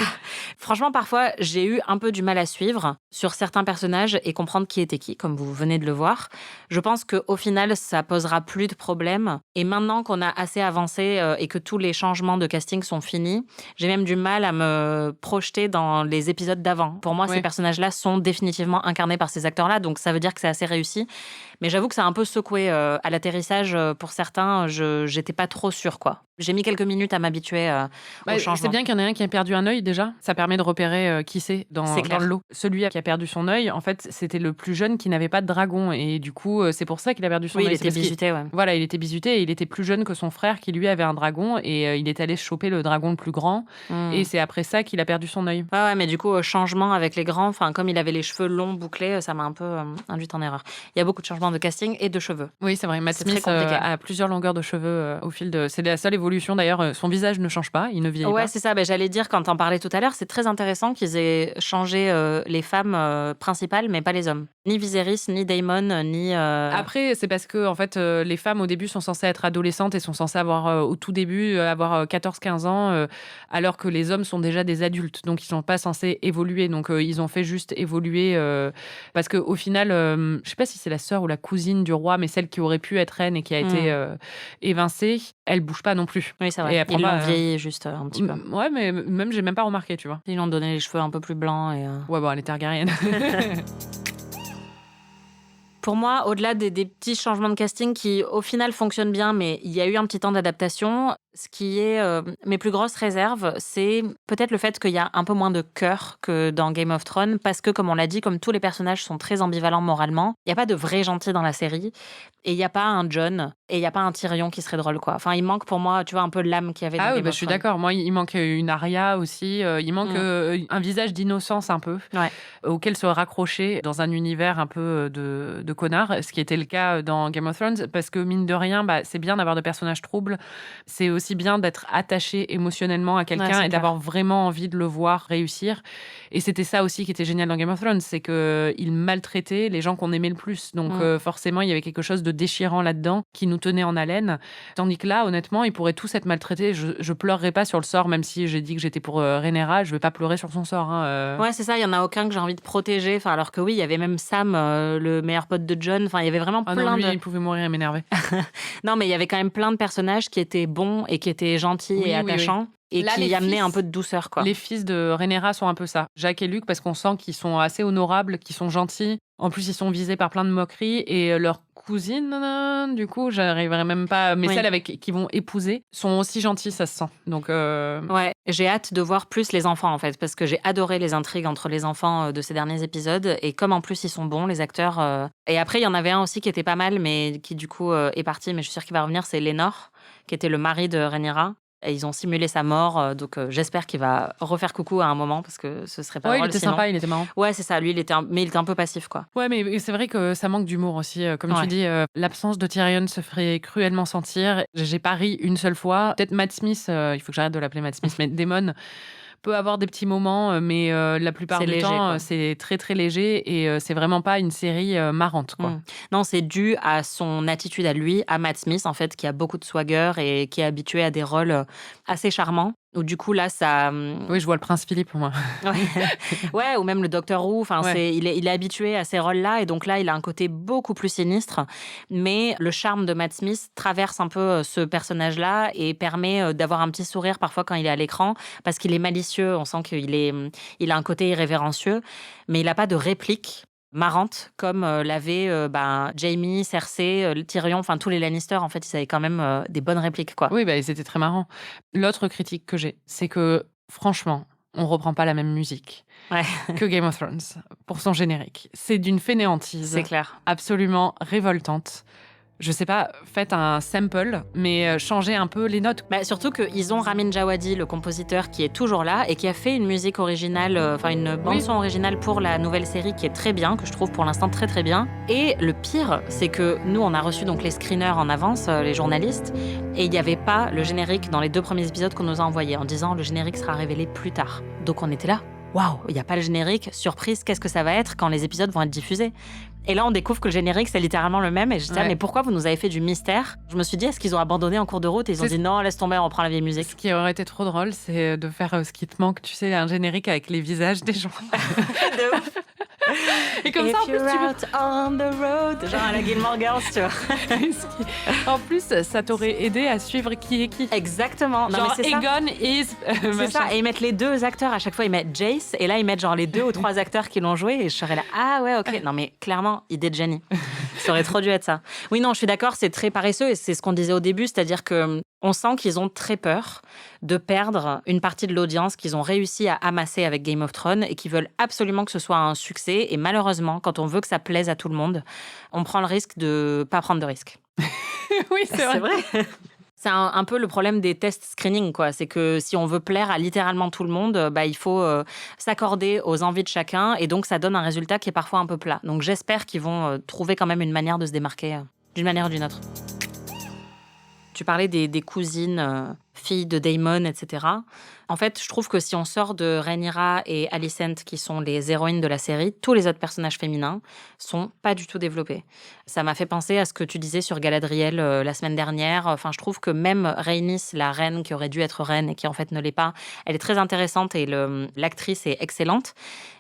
[SPEAKER 5] Franchement, parfois, j'ai eu un peu du mal à suivre sur certains personnages et comprendre qui était qui, comme vous venez de le voir. Je pense qu'au final, ça posera plus de problèmes. Et maintenant qu'on a assez avancé et que tous les changements de casting sont finis, j'ai même du mal à me projeter dans les épisodes d'avant. Pour moi, ces personnages-là sont définitivement incarnés par ces acteurs-là, donc ça veut dire que c'est assez réussi. Mais j'avoue que ça a un peu secoué à l'atterrissage. Pour certains, j'étais pas trop sûre, quoi. J'ai mis quelques minutes à m'habituer au changement.
[SPEAKER 6] C'est bien qu'il y en ait un qui a perdu un œil déjà. Ça permet de repérer qui c'est dans le lot. Celui qui a perdu son œil, en fait, c'était le plus jeune qui n'avait pas de dragon. Et du coup, c'est pour ça qu'il a perdu son œil.
[SPEAKER 5] Oui, il était bizuté, ouais.
[SPEAKER 6] Voilà, il était bizuté et il était plus jeune que son frère qui, lui, avait un dragon. Et il est allé choper le dragon le plus grand. Et c'est après ça qu'il a perdu son œil.
[SPEAKER 5] Ouais, mais du coup, changement avec les grands. Enfin, comme il avait les cheveux longs, bouclés, ça m'a un peu induite en erreur. Il y a beaucoup de changements de casting et de cheveux.
[SPEAKER 6] Oui, c'est vrai. Matt Smith a plusieurs longueurs de cheveux au fil de... C'est la seule évolution, d'ailleurs. Son visage ne change pas, il ne vieillit pas.
[SPEAKER 5] Ouais, c'est ça. J'allais dire, quand t'en parlais tout à l'heure, c'est très intéressant qu'ils aient changé les femmes principales, mais pas les hommes. Ni Viserys, ni Daemon, ni...
[SPEAKER 6] Après, c'est parce que en fait, les femmes, au début, sont censées être adolescentes et sont censées avoir, au tout début, avoir 14-15 ans, alors que les hommes sont déjà des adultes. Donc, ils sont pas censés évoluer. Donc, ils ont fait juste évoluer parce qu'au final, je sais pas si c'est la sœur ou la cousine du roi, mais celle qui aurait pu être reine et qui a été évincée, elle bouge pas non plus.
[SPEAKER 5] Oui, c'est vrai. Ils l'ont vieilli juste un petit peu.
[SPEAKER 6] Ouais, mais même, j'ai même pas remarqué, tu vois.
[SPEAKER 5] Ils lui ont donné les cheveux un peu plus blancs.
[SPEAKER 6] Ouais, bon, elle est targaryenne.
[SPEAKER 5] Pour moi, au-delà des petits changements de casting qui, au final, fonctionnent bien, mais il y a eu un petit temps d'adaptation, ce qui est mes plus grosses réserves, c'est peut-être le fait qu'il y a un peu moins de cœur que dans Game of Thrones, parce que, comme on l'a dit, comme tous les personnages sont très ambivalents moralement, il n'y a pas de vrai gentil dans la série, et il n'y a pas un Jon, et il n'y a pas un Tyrion qui serait drôle, quoi. Enfin, il manque pour moi, tu vois, un peu l'âme qu'il y avait dans Game of Thrones.
[SPEAKER 6] Je suis d'accord. Moi, il manque une Arya aussi, il manque un visage d'innocence un peu, auquel se raccrocher dans un univers un peu de connards, ce qui était le cas dans Game of Thrones, parce que mine de rien, c'est bien d'avoir des personnages troubles, c'est aussi bien d'être attaché émotionnellement à quelqu'un et d'avoir vraiment envie de le voir réussir. Et c'était ça aussi qui était génial dans Game of Thrones, c'est qu'il maltraitait les gens qu'on aimait le plus. Donc forcément, il y avait quelque chose de déchirant là-dedans qui nous tenait en haleine. Tandis que là, honnêtement, ils pourraient tous être maltraités. Je pleurerais pas sur le sort, même si j'ai dit que j'étais pour Rhaenyra, je vais pas pleurer sur son sort.
[SPEAKER 5] Ouais, c'est ça, il y en a aucun que j'ai envie de protéger. Enfin, alors que oui, il y avait même Sam, le meilleur pote de Jon. Enfin, il y avait vraiment plein
[SPEAKER 6] de... il pouvait mourir et m'énerver.
[SPEAKER 5] Non, mais il y avait quand même plein de personnages qui étaient bons et qui étaient gentils et attachants. Et là, qui amenaient un peu de douceur, quoi.
[SPEAKER 6] Les fils de Rhaenyra sont un peu ça. Jacques et Luc, parce qu'on sent qu'ils sont assez honorables, qu'ils sont gentils. En plus, ils sont visés par plein de moqueries. Et leur cousine, du coup, j'arriverai même pas... Mais celles qui vont épouser sont aussi gentilles, ça se sent. Donc,
[SPEAKER 5] ouais, j'ai hâte de voir plus les enfants, en fait, parce que j'ai adoré les intrigues entre les enfants de ces derniers épisodes. Et comme en plus, ils sont bons, les acteurs... Et après, il y en avait un aussi qui était pas mal, mais qui, du coup, est parti. Mais je suis sûre qu'il va revenir, c'est Lénore, qui était le mari de Rhaenyra. Et ils ont simulé sa mort, donc j'espère qu'il va refaire coucou à un moment, parce que ce serait pas drôle.
[SPEAKER 6] Il était sympa, il était marrant.
[SPEAKER 5] Ouais, c'est ça, lui, il était un peu passif, quoi.
[SPEAKER 6] Ouais, mais c'est vrai que ça manque d'humour aussi. Comme tu dis, l'absence de Tyrion se ferait cruellement sentir. J'ai pas ri une seule fois. Peut-être Matt Smith, il faut que j'arrête de l'appeler Matt Smith, mais Daemon peut avoir des petits moments, mais la plupart du temps, c'est très très léger et c'est vraiment pas une série marrante, quoi.
[SPEAKER 5] Non, c'est dû à son attitude à lui, à Matt Smith, en fait, qui a beaucoup de swagger et qui est habitué à des rôles assez charmants. Où du coup, là, ça...
[SPEAKER 6] Oui, je vois le prince Philippe, moi.
[SPEAKER 5] Ouais, ou même le Docteur Who. Enfin, il est habitué à ces rôles-là. Et donc là, il a un côté beaucoup plus sinistre. Mais le charme de Matt Smith traverse un peu ce personnage-là et permet d'avoir un petit sourire parfois quand il est à l'écran. Parce qu'il est malicieux. On sent qu'il a un côté irrévérencieux. Mais il n'a pas de réplique marrante comme l'avaient Jaime, Cersei, Tyrion, enfin tous les Lannister. En fait, ils avaient quand même des bonnes répliques, quoi.
[SPEAKER 6] Oui, c'était très marrant. L'autre critique que j'ai, c'est que franchement, on reprend pas la même musique que Game of Thrones pour son générique. C'est d'une fainéantise.
[SPEAKER 5] C'est clair.
[SPEAKER 6] Absolument révoltante. Je sais pas, faites un sample, mais changez un peu les notes.
[SPEAKER 5] Surtout qu'ils ont Ramin Djawadi, le compositeur, qui est toujours là et qui a fait une musique originale, une bande-son originale pour la nouvelle série qui est très bien, que je trouve pour l'instant très très bien. Et le pire, c'est que nous, on a reçu donc les screeners en avance, les journalistes, et il n'y avait pas le générique dans les 2 premiers épisodes qu'on nous a envoyés, en disant le générique sera révélé plus tard. Donc on était là. waouh, il n'y a pas le générique, surprise, qu'est-ce que ça va être quand les épisodes vont être diffusés? Et là, on découvre que le générique, c'est littéralement le même. Et je disais, mais pourquoi vous nous avez fait du mystère? Je me suis dit, est-ce qu'ils ont abandonné en cours de route et ils ont dit non, laisse tomber, on reprend la vieille musique.
[SPEAKER 6] Ce qui aurait été trop drôle, c'est de faire ce qui te manque, tu sais, un générique avec les visages des gens.
[SPEAKER 5] De ouf.
[SPEAKER 6] Et comme
[SPEAKER 5] If
[SPEAKER 6] ça, en plus,
[SPEAKER 5] you're out on the road, genre à la Gilmore Girls, tu vois.
[SPEAKER 6] En plus, ça t'aurait aidé à suivre qui est qui.
[SPEAKER 5] Exactement. Non,
[SPEAKER 6] Genre,
[SPEAKER 5] mais c'est ça.
[SPEAKER 6] Egon is...
[SPEAKER 5] C'est ça, et ils mettent les deux acteurs à chaque fois, ils mettent Jace, et là ils mettent genre les 2 ou 3 acteurs qui l'ont joué, et je serais là, ah ouais, ok. Non mais clairement, idée de génie. Ça aurait trop dû être ça. Oui, non, je suis d'accord, c'est très paresseux, et c'est ce qu'on disait au début, c'est-à-dire que on sent qu'ils ont très peur de perdre une partie de l'audience qu'ils ont réussi à amasser avec Game of Thrones, et qui veulent absolument que ce soit un succès, et malheureusement, quand on veut que ça plaise à tout le monde, on prend le risque de pas prendre de risque.
[SPEAKER 6] Oui, c'est vrai.
[SPEAKER 5] C'est un peu le problème des tests screening, quoi. C'est que si on veut plaire à littéralement tout le monde, il faut s'accorder aux envies de chacun, et donc ça donne un résultat qui est parfois un peu plat. Donc j'espère qu'ils vont trouver quand même une manière de se démarquer d'une manière ou d'une autre. Tu parlais des cousines, filles de Daemon, etc. En fait, je trouve que si on sort de Rhaenyra et Alicent, qui sont les héroïnes de la série, tous les autres personnages féminins sont pas du tout développés. Ça m'a fait penser à ce que tu disais sur Galadriel la semaine dernière. Enfin, je trouve que même Rhaenys, la reine qui aurait dû être reine et qui en fait ne l'est pas, elle est très intéressante et l'actrice est excellente.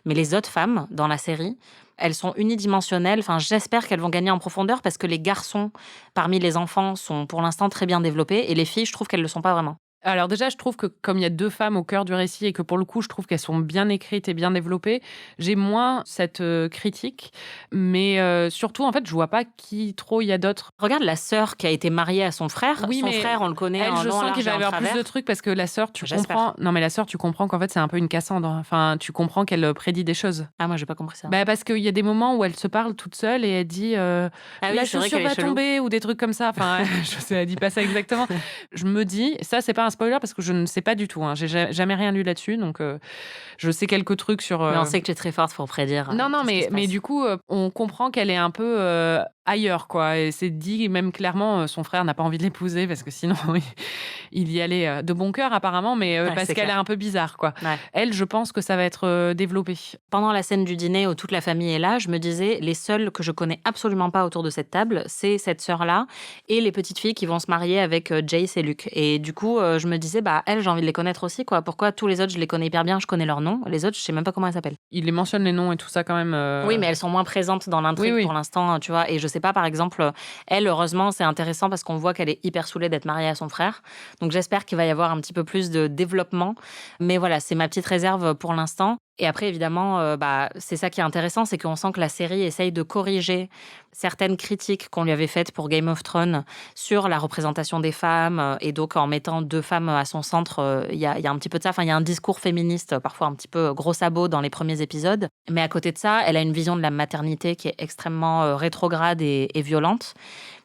[SPEAKER 5] Mais les autres femmes dans la série, elles sont unidimensionnelles. Enfin, j'espère qu'elles vont gagner en profondeur parce que les garçons, parmi les enfants, sont pour l'instant très bien développés et les filles, je trouve qu'elles le sont pas vraiment.
[SPEAKER 6] Alors déjà, je trouve que comme il y a 2 femmes au cœur du récit et que pour le coup, je trouve qu'elles sont bien écrites et bien développées, j'ai moins cette critique. Mais surtout, en fait, je vois pas qui trop il y a d'autres.
[SPEAKER 5] Regarde la sœur qui a été mariée à son frère.
[SPEAKER 6] Oui,
[SPEAKER 5] son
[SPEAKER 6] mais
[SPEAKER 5] frère, on le connaît en long,
[SPEAKER 6] je sens
[SPEAKER 5] large
[SPEAKER 6] qu'il va y
[SPEAKER 5] et en
[SPEAKER 6] avoir plus
[SPEAKER 5] travers.
[SPEAKER 6] de trucs parce que la sœur, tu
[SPEAKER 5] J'espère.
[SPEAKER 6] comprends. Non, mais la sœur, tu comprends qu'en fait, c'est un peu une Cassandre. Enfin, tu comprends qu'elle prédit des choses.
[SPEAKER 5] Ah, moi, j'ai pas compris ça.
[SPEAKER 6] Bah, parce qu'il y a des moments où elle se parle toute seule et elle dit
[SPEAKER 5] Ah oui,
[SPEAKER 6] la
[SPEAKER 5] c'est vrai
[SPEAKER 6] chaussure
[SPEAKER 5] qu'elle est
[SPEAKER 6] va
[SPEAKER 5] chelou.
[SPEAKER 6] tomber ou des trucs comme ça. Enfin, je sais, elle dit pas ça exactement. Je me dis, ça, c'est pas un spoiler parce que je ne sais pas du tout. Hein. J'ai jamais rien lu là-dessus, donc je sais quelques trucs sur.
[SPEAKER 5] Mais on sait que tu es très forte pour prédire.
[SPEAKER 6] Non,
[SPEAKER 5] tout ce qui se
[SPEAKER 6] mais
[SPEAKER 5] passe.
[SPEAKER 6] du coup, on comprend qu'elle est un peu ailleurs, quoi. Et c'est dit, même clairement, son frère n'a pas envie de l'épouser parce que sinon, il y allait de bon cœur, apparemment, mais
[SPEAKER 5] Ouais,
[SPEAKER 6] parce
[SPEAKER 5] c'est
[SPEAKER 6] qu'elle est
[SPEAKER 5] clair.
[SPEAKER 6] un peu bizarre, quoi.
[SPEAKER 5] Ouais.
[SPEAKER 6] Elle, je pense que ça va être développé.
[SPEAKER 5] Pendant la scène du dîner où toute la famille est là, je me disais, les seules que je connais absolument pas autour de cette table, c'est cette sœur-là et les petites filles qui vont se marier avec Jace et Luke. Et du coup, je me disais, elles, j'ai envie de les connaître aussi, quoi. Pourquoi tous les autres, je les connais hyper bien, je connais leurs noms. Les autres, je sais même pas comment elles s'appellent.
[SPEAKER 6] Il les mentionne les noms et tout ça quand même.
[SPEAKER 5] Oui, mais elles sont moins présentes dans l'intrigue
[SPEAKER 6] Oui.
[SPEAKER 5] pour l'instant, tu vois. Et je sais pas, par exemple, elle, heureusement, c'est intéressant parce qu'on voit qu'elle est hyper saoulée d'être mariée à son frère. Donc j'espère qu'il va y avoir un petit peu plus de développement. Mais voilà, c'est ma petite réserve pour l'instant. Et après, évidemment, c'est ça qui est intéressant, c'est qu'on sent que la série essaye de corriger certaines critiques qu'on lui avait faites pour Game of Thrones sur la représentation des femmes. Et donc, en mettant 2 femmes à son centre, il y a un petit peu de ça. Enfin, il y a un discours féministe, parfois un petit peu gros sabot dans les premiers épisodes. Mais à côté de ça, elle a une vision de la maternité qui est extrêmement rétrograde et violente.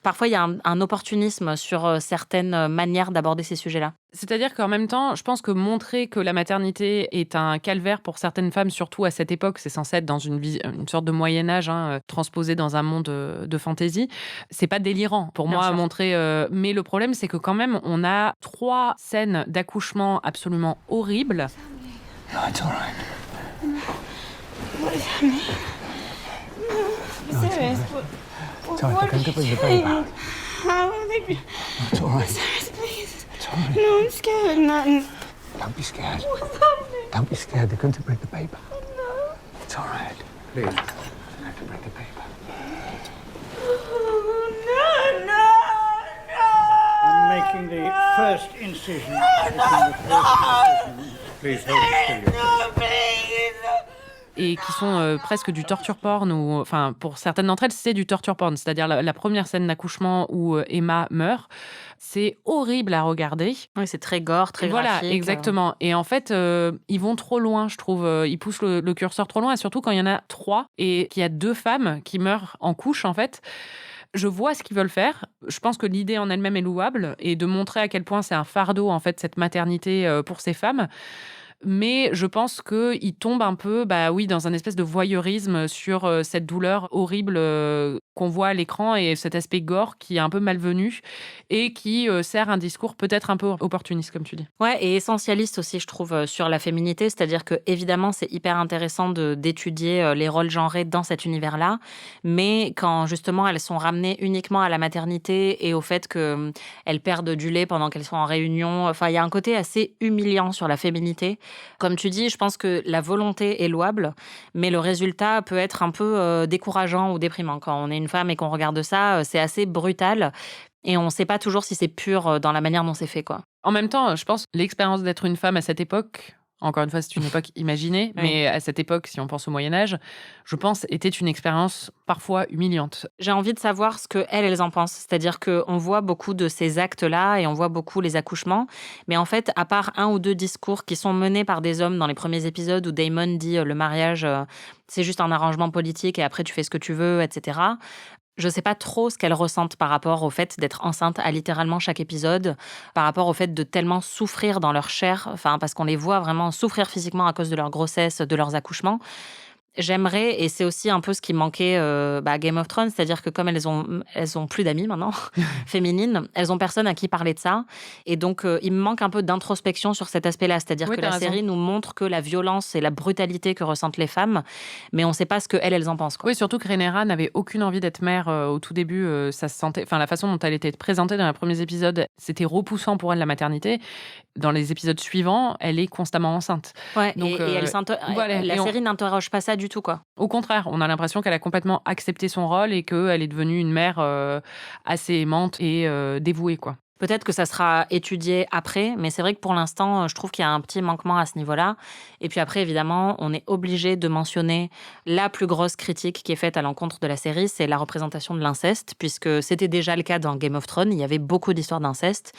[SPEAKER 5] Parfois, il y a un opportunisme sur certaines manières d'aborder ces sujets-là.
[SPEAKER 6] C'est-à-dire qu'en même temps, je pense que montrer que la maternité est un calvaire pour certaines femmes, surtout à cette époque, c'est censé être dans une sorte de Moyen-Âge, transposé dans un monde de fantaisie, c'est pas délirant pour
[SPEAKER 5] Bien
[SPEAKER 6] moi à
[SPEAKER 5] sûr.
[SPEAKER 6] montrer. Mais le problème, c'est que quand même, on a 3 scènes d'accouchement absolument horribles.
[SPEAKER 8] No, it's all right.
[SPEAKER 10] What is happening? No, serious.
[SPEAKER 8] It's all right. They're going to bring the baby out.
[SPEAKER 10] How will they be?
[SPEAKER 8] No, it's all right.
[SPEAKER 10] Serious, please.
[SPEAKER 8] It's all right.
[SPEAKER 10] No, I'm scared. Nothing.
[SPEAKER 8] Don't be scared.
[SPEAKER 10] What's happening?
[SPEAKER 8] Don't be scared. They're going to bring the baby out.
[SPEAKER 10] No.
[SPEAKER 8] It's all right. Please. They're going to bring the baby out.
[SPEAKER 10] No, no, no.
[SPEAKER 11] I'm making the first incision. Please hold it still.
[SPEAKER 10] No, please.
[SPEAKER 6] Et qui sont presque du torture porn, ou enfin pour certaines d'entre elles c'est du torture porn, c'est-à-dire la première scène d'accouchement où Emma meurt, c'est horrible à regarder.
[SPEAKER 5] Oui, c'est très gore, très
[SPEAKER 6] Voilà,
[SPEAKER 5] graphique.
[SPEAKER 6] exactement. Et en fait, ils vont trop loin, je trouve. Ils poussent le curseur trop loin, et surtout quand il y en a 3 et qu'il y a 2 femmes qui meurent en couche, en fait. Je vois ce qu'ils veulent faire. Je pense que l'idée en elle-même est louable et de montrer à quel point c'est un fardeau, en fait, cette maternité pour ces femmes. Mais je pense qu'il tombe un peu, dans un espèce de voyeurisme sur cette douleur horrible qu'on voit à l'écran et cet aspect gore qui est un peu malvenu et qui sert un discours peut-être un peu opportuniste, comme tu dis.
[SPEAKER 5] Ouais, et essentialiste aussi, je trouve, sur la féminité. C'est-à-dire que, évidemment, c'est hyper intéressant d'étudier les rôles genrés dans cet univers-là. Mais quand, justement, elles sont ramenées uniquement à la maternité et au fait qu'elles perdent du lait pendant qu'elles sont en réunion, enfin, il y a un côté assez humiliant sur la féminité. Comme tu dis, je pense que la volonté est louable, mais le résultat peut être un peu décourageant ou déprimant. Quand on est une femme et qu'on regarde ça, c'est assez brutal. Et on ne sait pas toujours si c'est pur dans la manière dont c'est fait, quoi.
[SPEAKER 6] En même temps, je pense l'expérience d'être une femme à cette époque, encore une fois, c'est une époque imaginée,
[SPEAKER 5] Oui.
[SPEAKER 6] mais à cette époque, si on pense au Moyen-Âge, je pense, était une expérience parfois humiliante.
[SPEAKER 5] J'ai envie de savoir ce qu'elles en pensent. C'est-à-dire qu'on voit beaucoup de ces actes-là et on voit beaucoup les accouchements. Mais en fait, à part 1 ou 2 discours qui sont menés par des hommes dans les premiers épisodes où Damon dit le mariage, c'est juste un arrangement politique et après tu fais ce que tu veux, etc. Je sais pas trop ce qu'elles ressentent par rapport au fait d'être enceinte à littéralement chaque épisode, par rapport au fait de tellement souffrir dans leur chair, enfin, parce qu'on les voit vraiment souffrir physiquement à cause de leur grossesse, de leurs accouchements. J'aimerais, et c'est aussi un peu ce qui manquait à Game of Thrones, c'est-à-dire que comme elles ont plus d'amies maintenant, féminines, elles ont personne à qui parler de ça. Et donc, il me manque un peu d'introspection sur cet aspect-là. C'est-à-dire
[SPEAKER 6] Oui,
[SPEAKER 5] que
[SPEAKER 6] t'as
[SPEAKER 5] la
[SPEAKER 6] raison.
[SPEAKER 5] série nous montre que la violence et la brutalité que ressentent les femmes, mais on ne sait pas ce qu'elles en pensent, quoi.
[SPEAKER 6] Oui, surtout que Rhaenyra n'avait aucune envie d'être mère au tout début. Ça se sentait, enfin, la façon dont elle était présentée dans les premiers épisodes, c'était repoussant pour elle, la maternité. Dans les épisodes suivants, elle est constamment enceinte.
[SPEAKER 5] Ouais,
[SPEAKER 6] Donc,
[SPEAKER 5] et
[SPEAKER 6] voilà,
[SPEAKER 5] la
[SPEAKER 6] et
[SPEAKER 5] série n'interroge pas ça du tout, quoi.
[SPEAKER 6] Au contraire, on a l'impression qu'elle a complètement accepté son rôle et qu'elle est devenue une mère assez aimante et dévouée, quoi.
[SPEAKER 5] Peut-être que ça sera étudié après, mais c'est vrai que pour l'instant, je trouve qu'il y a un petit manquement à ce niveau-là. Et puis après, évidemment, on est obligé de mentionner la plus grosse critique qui est faite à l'encontre de la série, c'est la représentation de l'inceste, puisque c'était déjà le cas dans Game of Thrones. Il y avait beaucoup d'histoires d'inceste.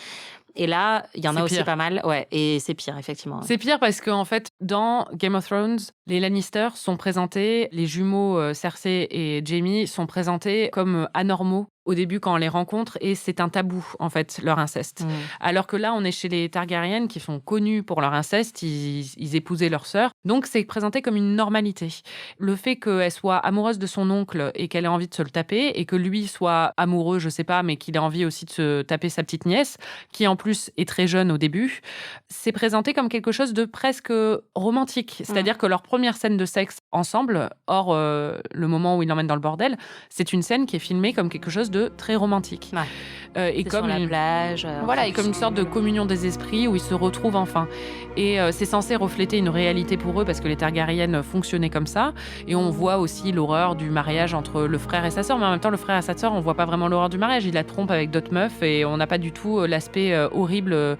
[SPEAKER 5] Et là, il y en a aussi
[SPEAKER 6] pire.
[SPEAKER 5] pas mal. Ouais, et c'est pire, effectivement.
[SPEAKER 6] C'est pire parce qu'en fait, dans Game of Thrones, les Lannister sont présentés, les jumeaux Cersei et Jaime sont présentés comme anormaux au début quand on les rencontre et c'est un tabou, en fait, leur inceste. Alors que là, on est chez les Targaryen qui sont connus pour leur inceste, ils épousaient leur sœur. Donc, c'est présenté comme une normalité. Le fait qu'elle soit amoureuse de son oncle et qu'elle ait envie de se le taper et que lui soit amoureux, je sais pas, mais qu'il ait envie aussi de se taper sa petite nièce, qui en plus est très jeune au début, c'est présenté comme quelque chose de presque romantique. C'est-à-dire que leur première scène de sexe ensemble, hors le moment où ils l'emmènent dans le bordel, c'est une scène qui est filmée comme quelque chose de très romantique.
[SPEAKER 5] Ouais.
[SPEAKER 6] Et comme
[SPEAKER 5] sur la plage.
[SPEAKER 6] voilà, et comme une sorte de communion des esprits où ils se retrouvent enfin. Et c'est censé refléter une réalité pour eux parce que les Targaryen fonctionnaient comme ça. Et on voit aussi l'horreur du mariage entre le frère et sa sœur. Mais en même temps, le frère et sa sœur, on voit pas vraiment l'horreur du mariage. Il la trompe avec d'autres meufs et on n'a pas du tout l'aspect horrible.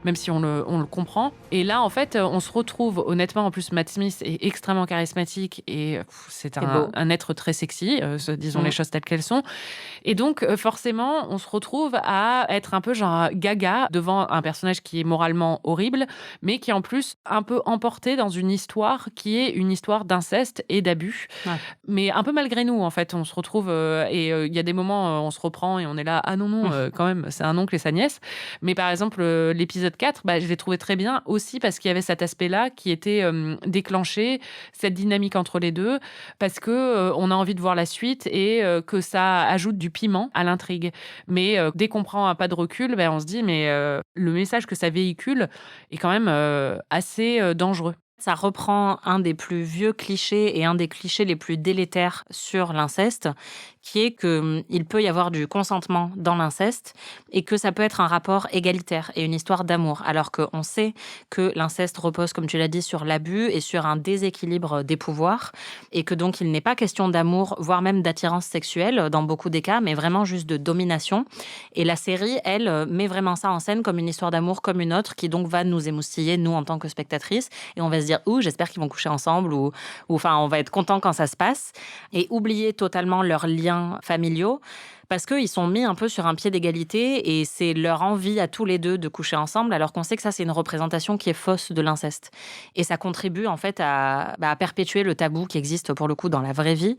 [SPEAKER 6] Même si on le comprend. Et là, en fait, on se retrouve, honnêtement, en plus, Matt Smith est extrêmement charismatique et c'est un être très sexy, disons les choses telles qu'elles sont. Et donc, forcément, on se retrouve à être un peu genre gaga devant un personnage qui est moralement horrible, mais qui est en plus un peu emporté dans une histoire qui est une histoire d'inceste et d'abus.
[SPEAKER 5] Ouais.
[SPEAKER 6] Mais un peu malgré nous, en fait, on se retrouve et il y a des moments, on se reprend et on est là, ah non, quand même, c'est un oncle et sa nièce. Mais par exemple, l'épisode 4, je l'ai trouvé très bien aussi parce qu'il y avait cet aspect-là qui était déclenché, cette dynamique entre les deux, parce que on a envie de voir la suite et que ça ajoute du piment à l'intrigue. Mais dès qu'on prend un pas de recul, on se dit, mais le message que ça véhicule est quand même assez dangereux.
[SPEAKER 5] Ça reprend un des plus vieux clichés et un des clichés les plus délétères sur l'inceste, qui est qu'il peut y avoir du consentement dans l'inceste et que ça peut être un rapport égalitaire et une histoire d'amour. Alors qu'on sait que l'inceste repose, comme tu l'as dit, sur l'abus et sur un déséquilibre des pouvoirs et que donc il n'est pas question d'amour, voire même d'attirance sexuelle dans beaucoup des cas, mais vraiment juste de domination. Et la série, elle, met vraiment ça en scène comme une histoire d'amour comme une autre qui donc va nous émoustiller, nous, en tant que spectatrices, et on va se dire, j'espère qu'ils vont coucher ensemble ou enfin, on va être content quand ça se passe et oublier totalement leurs liens familiaux parce qu'ils sont mis un peu sur un pied d'égalité et c'est leur envie à tous les deux de coucher ensemble alors qu'on sait que ça, c'est une représentation qui est fausse de l'inceste. Et ça contribue en fait à perpétuer le tabou qui existe pour le coup dans la vraie vie.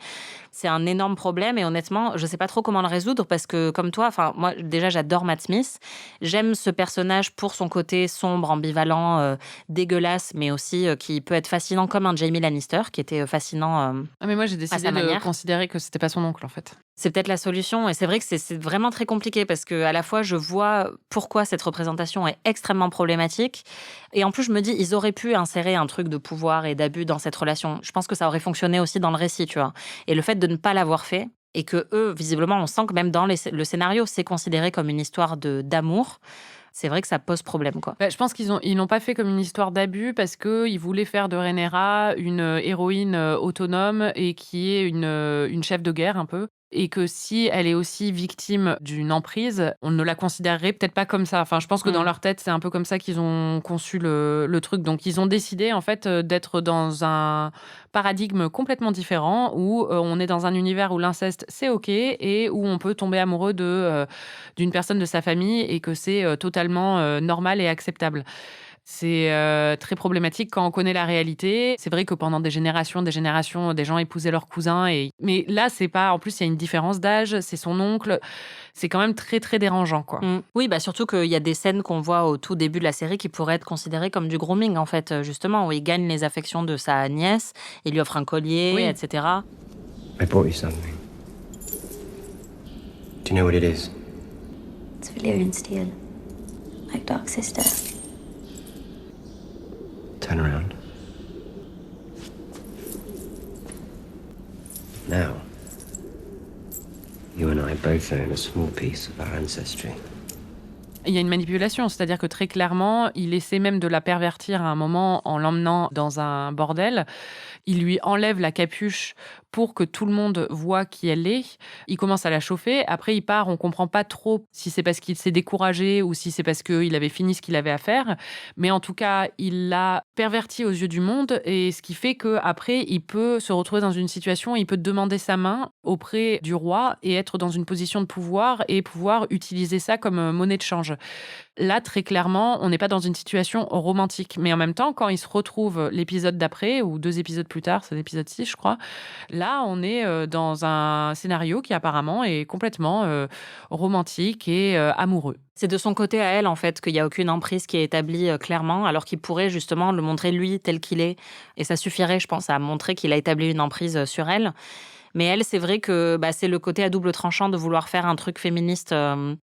[SPEAKER 5] C'est un énorme problème et honnêtement, je sais pas trop comment le résoudre parce que comme toi, enfin moi déjà j'adore Matt Smith. J'aime ce personnage pour son côté sombre, ambivalent, dégueulasse, mais aussi qui peut être fascinant comme un Jaime Lannister qui était fascinant
[SPEAKER 6] mais moi j'ai
[SPEAKER 5] à
[SPEAKER 6] décidé
[SPEAKER 5] sa
[SPEAKER 6] de
[SPEAKER 5] manière.
[SPEAKER 6] considérer que c'était pas son oncle en fait.
[SPEAKER 5] C'est peut-être la solution. Et c'est vrai que c'est vraiment très compliqué parce que à la fois, je vois pourquoi cette représentation est extrêmement problématique. Et en plus, je me dis, ils auraient pu insérer un truc de pouvoir et d'abus dans cette relation. Je pense que ça aurait fonctionné aussi dans le récit, tu vois. Et le fait de ne pas l'avoir fait, et que eux, visiblement, on sent que même dans le scénario, c'est considéré comme une histoire d'amour. C'est vrai que ça pose problème, quoi.
[SPEAKER 6] Je pense ils n'ont pas fait comme une histoire d'abus parce qu'ils voulaient faire de Rhaenyra une héroïne autonome et qui est une chef de guerre un peu. Et que si elle est aussi victime d'une emprise, on ne la considérerait peut-être pas comme ça. Enfin, je pense que dans leur tête, c'est un peu comme ça qu'ils ont conçu le truc. Donc, ils ont décidé, en fait, d'être dans un paradigme complètement différent où on est dans un univers où l'inceste, c'est OK et où on peut tomber amoureux d'une personne de sa famille et que c'est totalement normal et acceptable. C'est très problématique quand on connaît la réalité. C'est vrai que pendant des générations, des gens épousaient leurs cousins. Mais là, c'est pas... En plus, il y a une différence d'âge, c'est son oncle. C'est quand même très, très dérangeant, quoi.
[SPEAKER 5] Oui, surtout qu'il y a des scènes qu'on voit au tout début de la série qui pourraient être considérées comme du grooming, en fait, justement, où il gagne les affections de sa nièce, il lui offre un collier, etc.
[SPEAKER 3] I brought you something. Do you know what it is?
[SPEAKER 12] It's Valyrian steel. Like Dark Sister.
[SPEAKER 3] Turn around. Now, you and I both own a small piece of our ancestry.
[SPEAKER 6] Il y a une manipulation, c'est-à-dire que très clairement, il essaie même de la pervertir à un moment en l'emmenant dans un bordel. Il lui enlève la capuche pour que tout le monde voit qui elle est. Il commence à la chauffer. Après, il part. On comprend pas trop si c'est parce qu'il s'est découragé ou si c'est parce qu'il avait fini ce qu'il avait à faire. Mais en tout cas, il l'a perverti aux yeux du monde. Et ce qui fait qu'après, il peut se retrouver dans une situation où il peut demander sa main auprès du roi et être dans une position de pouvoir et pouvoir utiliser ça comme monnaie de change. Là, très clairement, on n'est pas dans une situation romantique. Mais en même temps, quand il se retrouve l'épisode d'après, ou 2 épisodes plus tard, c'est l'épisode 6, je crois, là, on est dans un scénario qui apparemment est complètement romantique et amoureux.
[SPEAKER 5] C'est de son côté à elle, en fait, qu'il n'y a aucune emprise qui est établie clairement, alors qu'il pourrait justement le montrer lui tel qu'il est. Et ça suffirait, je pense, à montrer qu'il a établi une emprise sur elle. Mais elle, c'est vrai que c'est le côté à double tranchant de vouloir faire un truc féministe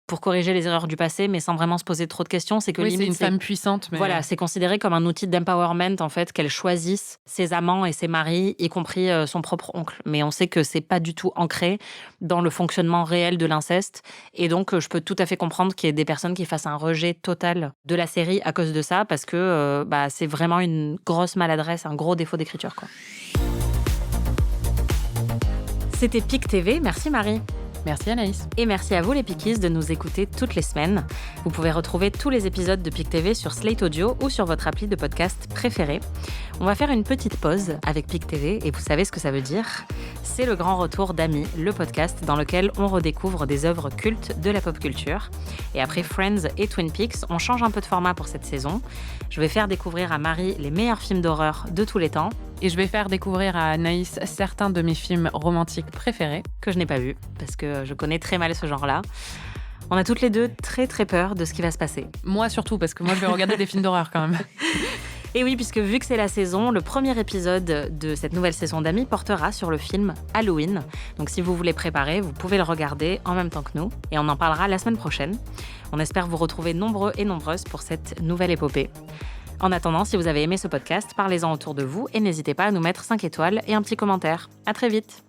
[SPEAKER 5] pour corriger les erreurs du passé, mais sans vraiment se poser trop de questions. C'est que
[SPEAKER 6] oui,
[SPEAKER 5] limite,
[SPEAKER 6] c'est une femme puissante. Mais...
[SPEAKER 5] Voilà, c'est considéré comme un outil d'empowerment, en fait, qu'elle choisisse ses amants et ses maris, y compris son propre oncle. Mais on sait que c'est pas du tout ancré dans le fonctionnement réel de l'inceste. Et donc, je peux tout à fait comprendre qu'il y ait des personnes qui fassent un rejet total de la série à cause de ça, parce que c'est vraiment une grosse maladresse, un gros défaut d'écriture, quoi. C'était PIC TV, merci Marie.
[SPEAKER 6] Merci Anaïs.
[SPEAKER 5] Et merci à vous les Pikies de nous écouter toutes les semaines. Vous pouvez retrouver tous les épisodes de PIC TV sur Slate Audio ou sur votre appli de podcast préférée. On va faire une petite pause avec PIC TV et vous savez ce que ça veut dire. C'est le grand retour d'Amis, le podcast dans lequel on redécouvre des œuvres cultes de la pop culture. Et après Friends et Twin Peaks, on change un peu de format pour cette saison. Je vais faire découvrir à Marie les meilleurs films d'horreur de tous les temps.
[SPEAKER 6] Et je vais faire découvrir à Anaïs certains de mes films romantiques préférés.
[SPEAKER 5] Que je n'ai pas vus, parce que je connais très mal ce genre-là. On a toutes les deux très très peur de ce qui va se passer.
[SPEAKER 6] Moi surtout, parce que moi je vais regarder des films d'horreur quand même.
[SPEAKER 5] Et oui, puisque vu que c'est la saison, le premier épisode de cette nouvelle saison d'Amis portera sur le film Halloween. Donc si vous voulez préparer, vous pouvez le regarder en même temps que nous. Et on en parlera la semaine prochaine. On espère vous retrouver nombreux et nombreuses pour cette nouvelle épopée. En attendant, si vous avez aimé ce podcast, parlez-en autour de vous et n'hésitez pas à nous mettre 5 étoiles et un petit commentaire. À très vite.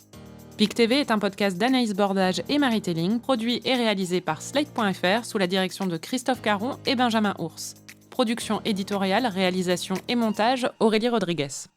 [SPEAKER 6] PIC TV est un podcast d'Anaïs Bordage et Marie Telling, produit et réalisé par Slate.fr sous la direction de Christophe Caron et Benjamin Ours. Production éditoriale, réalisation et montage, Aurélie Rodriguez.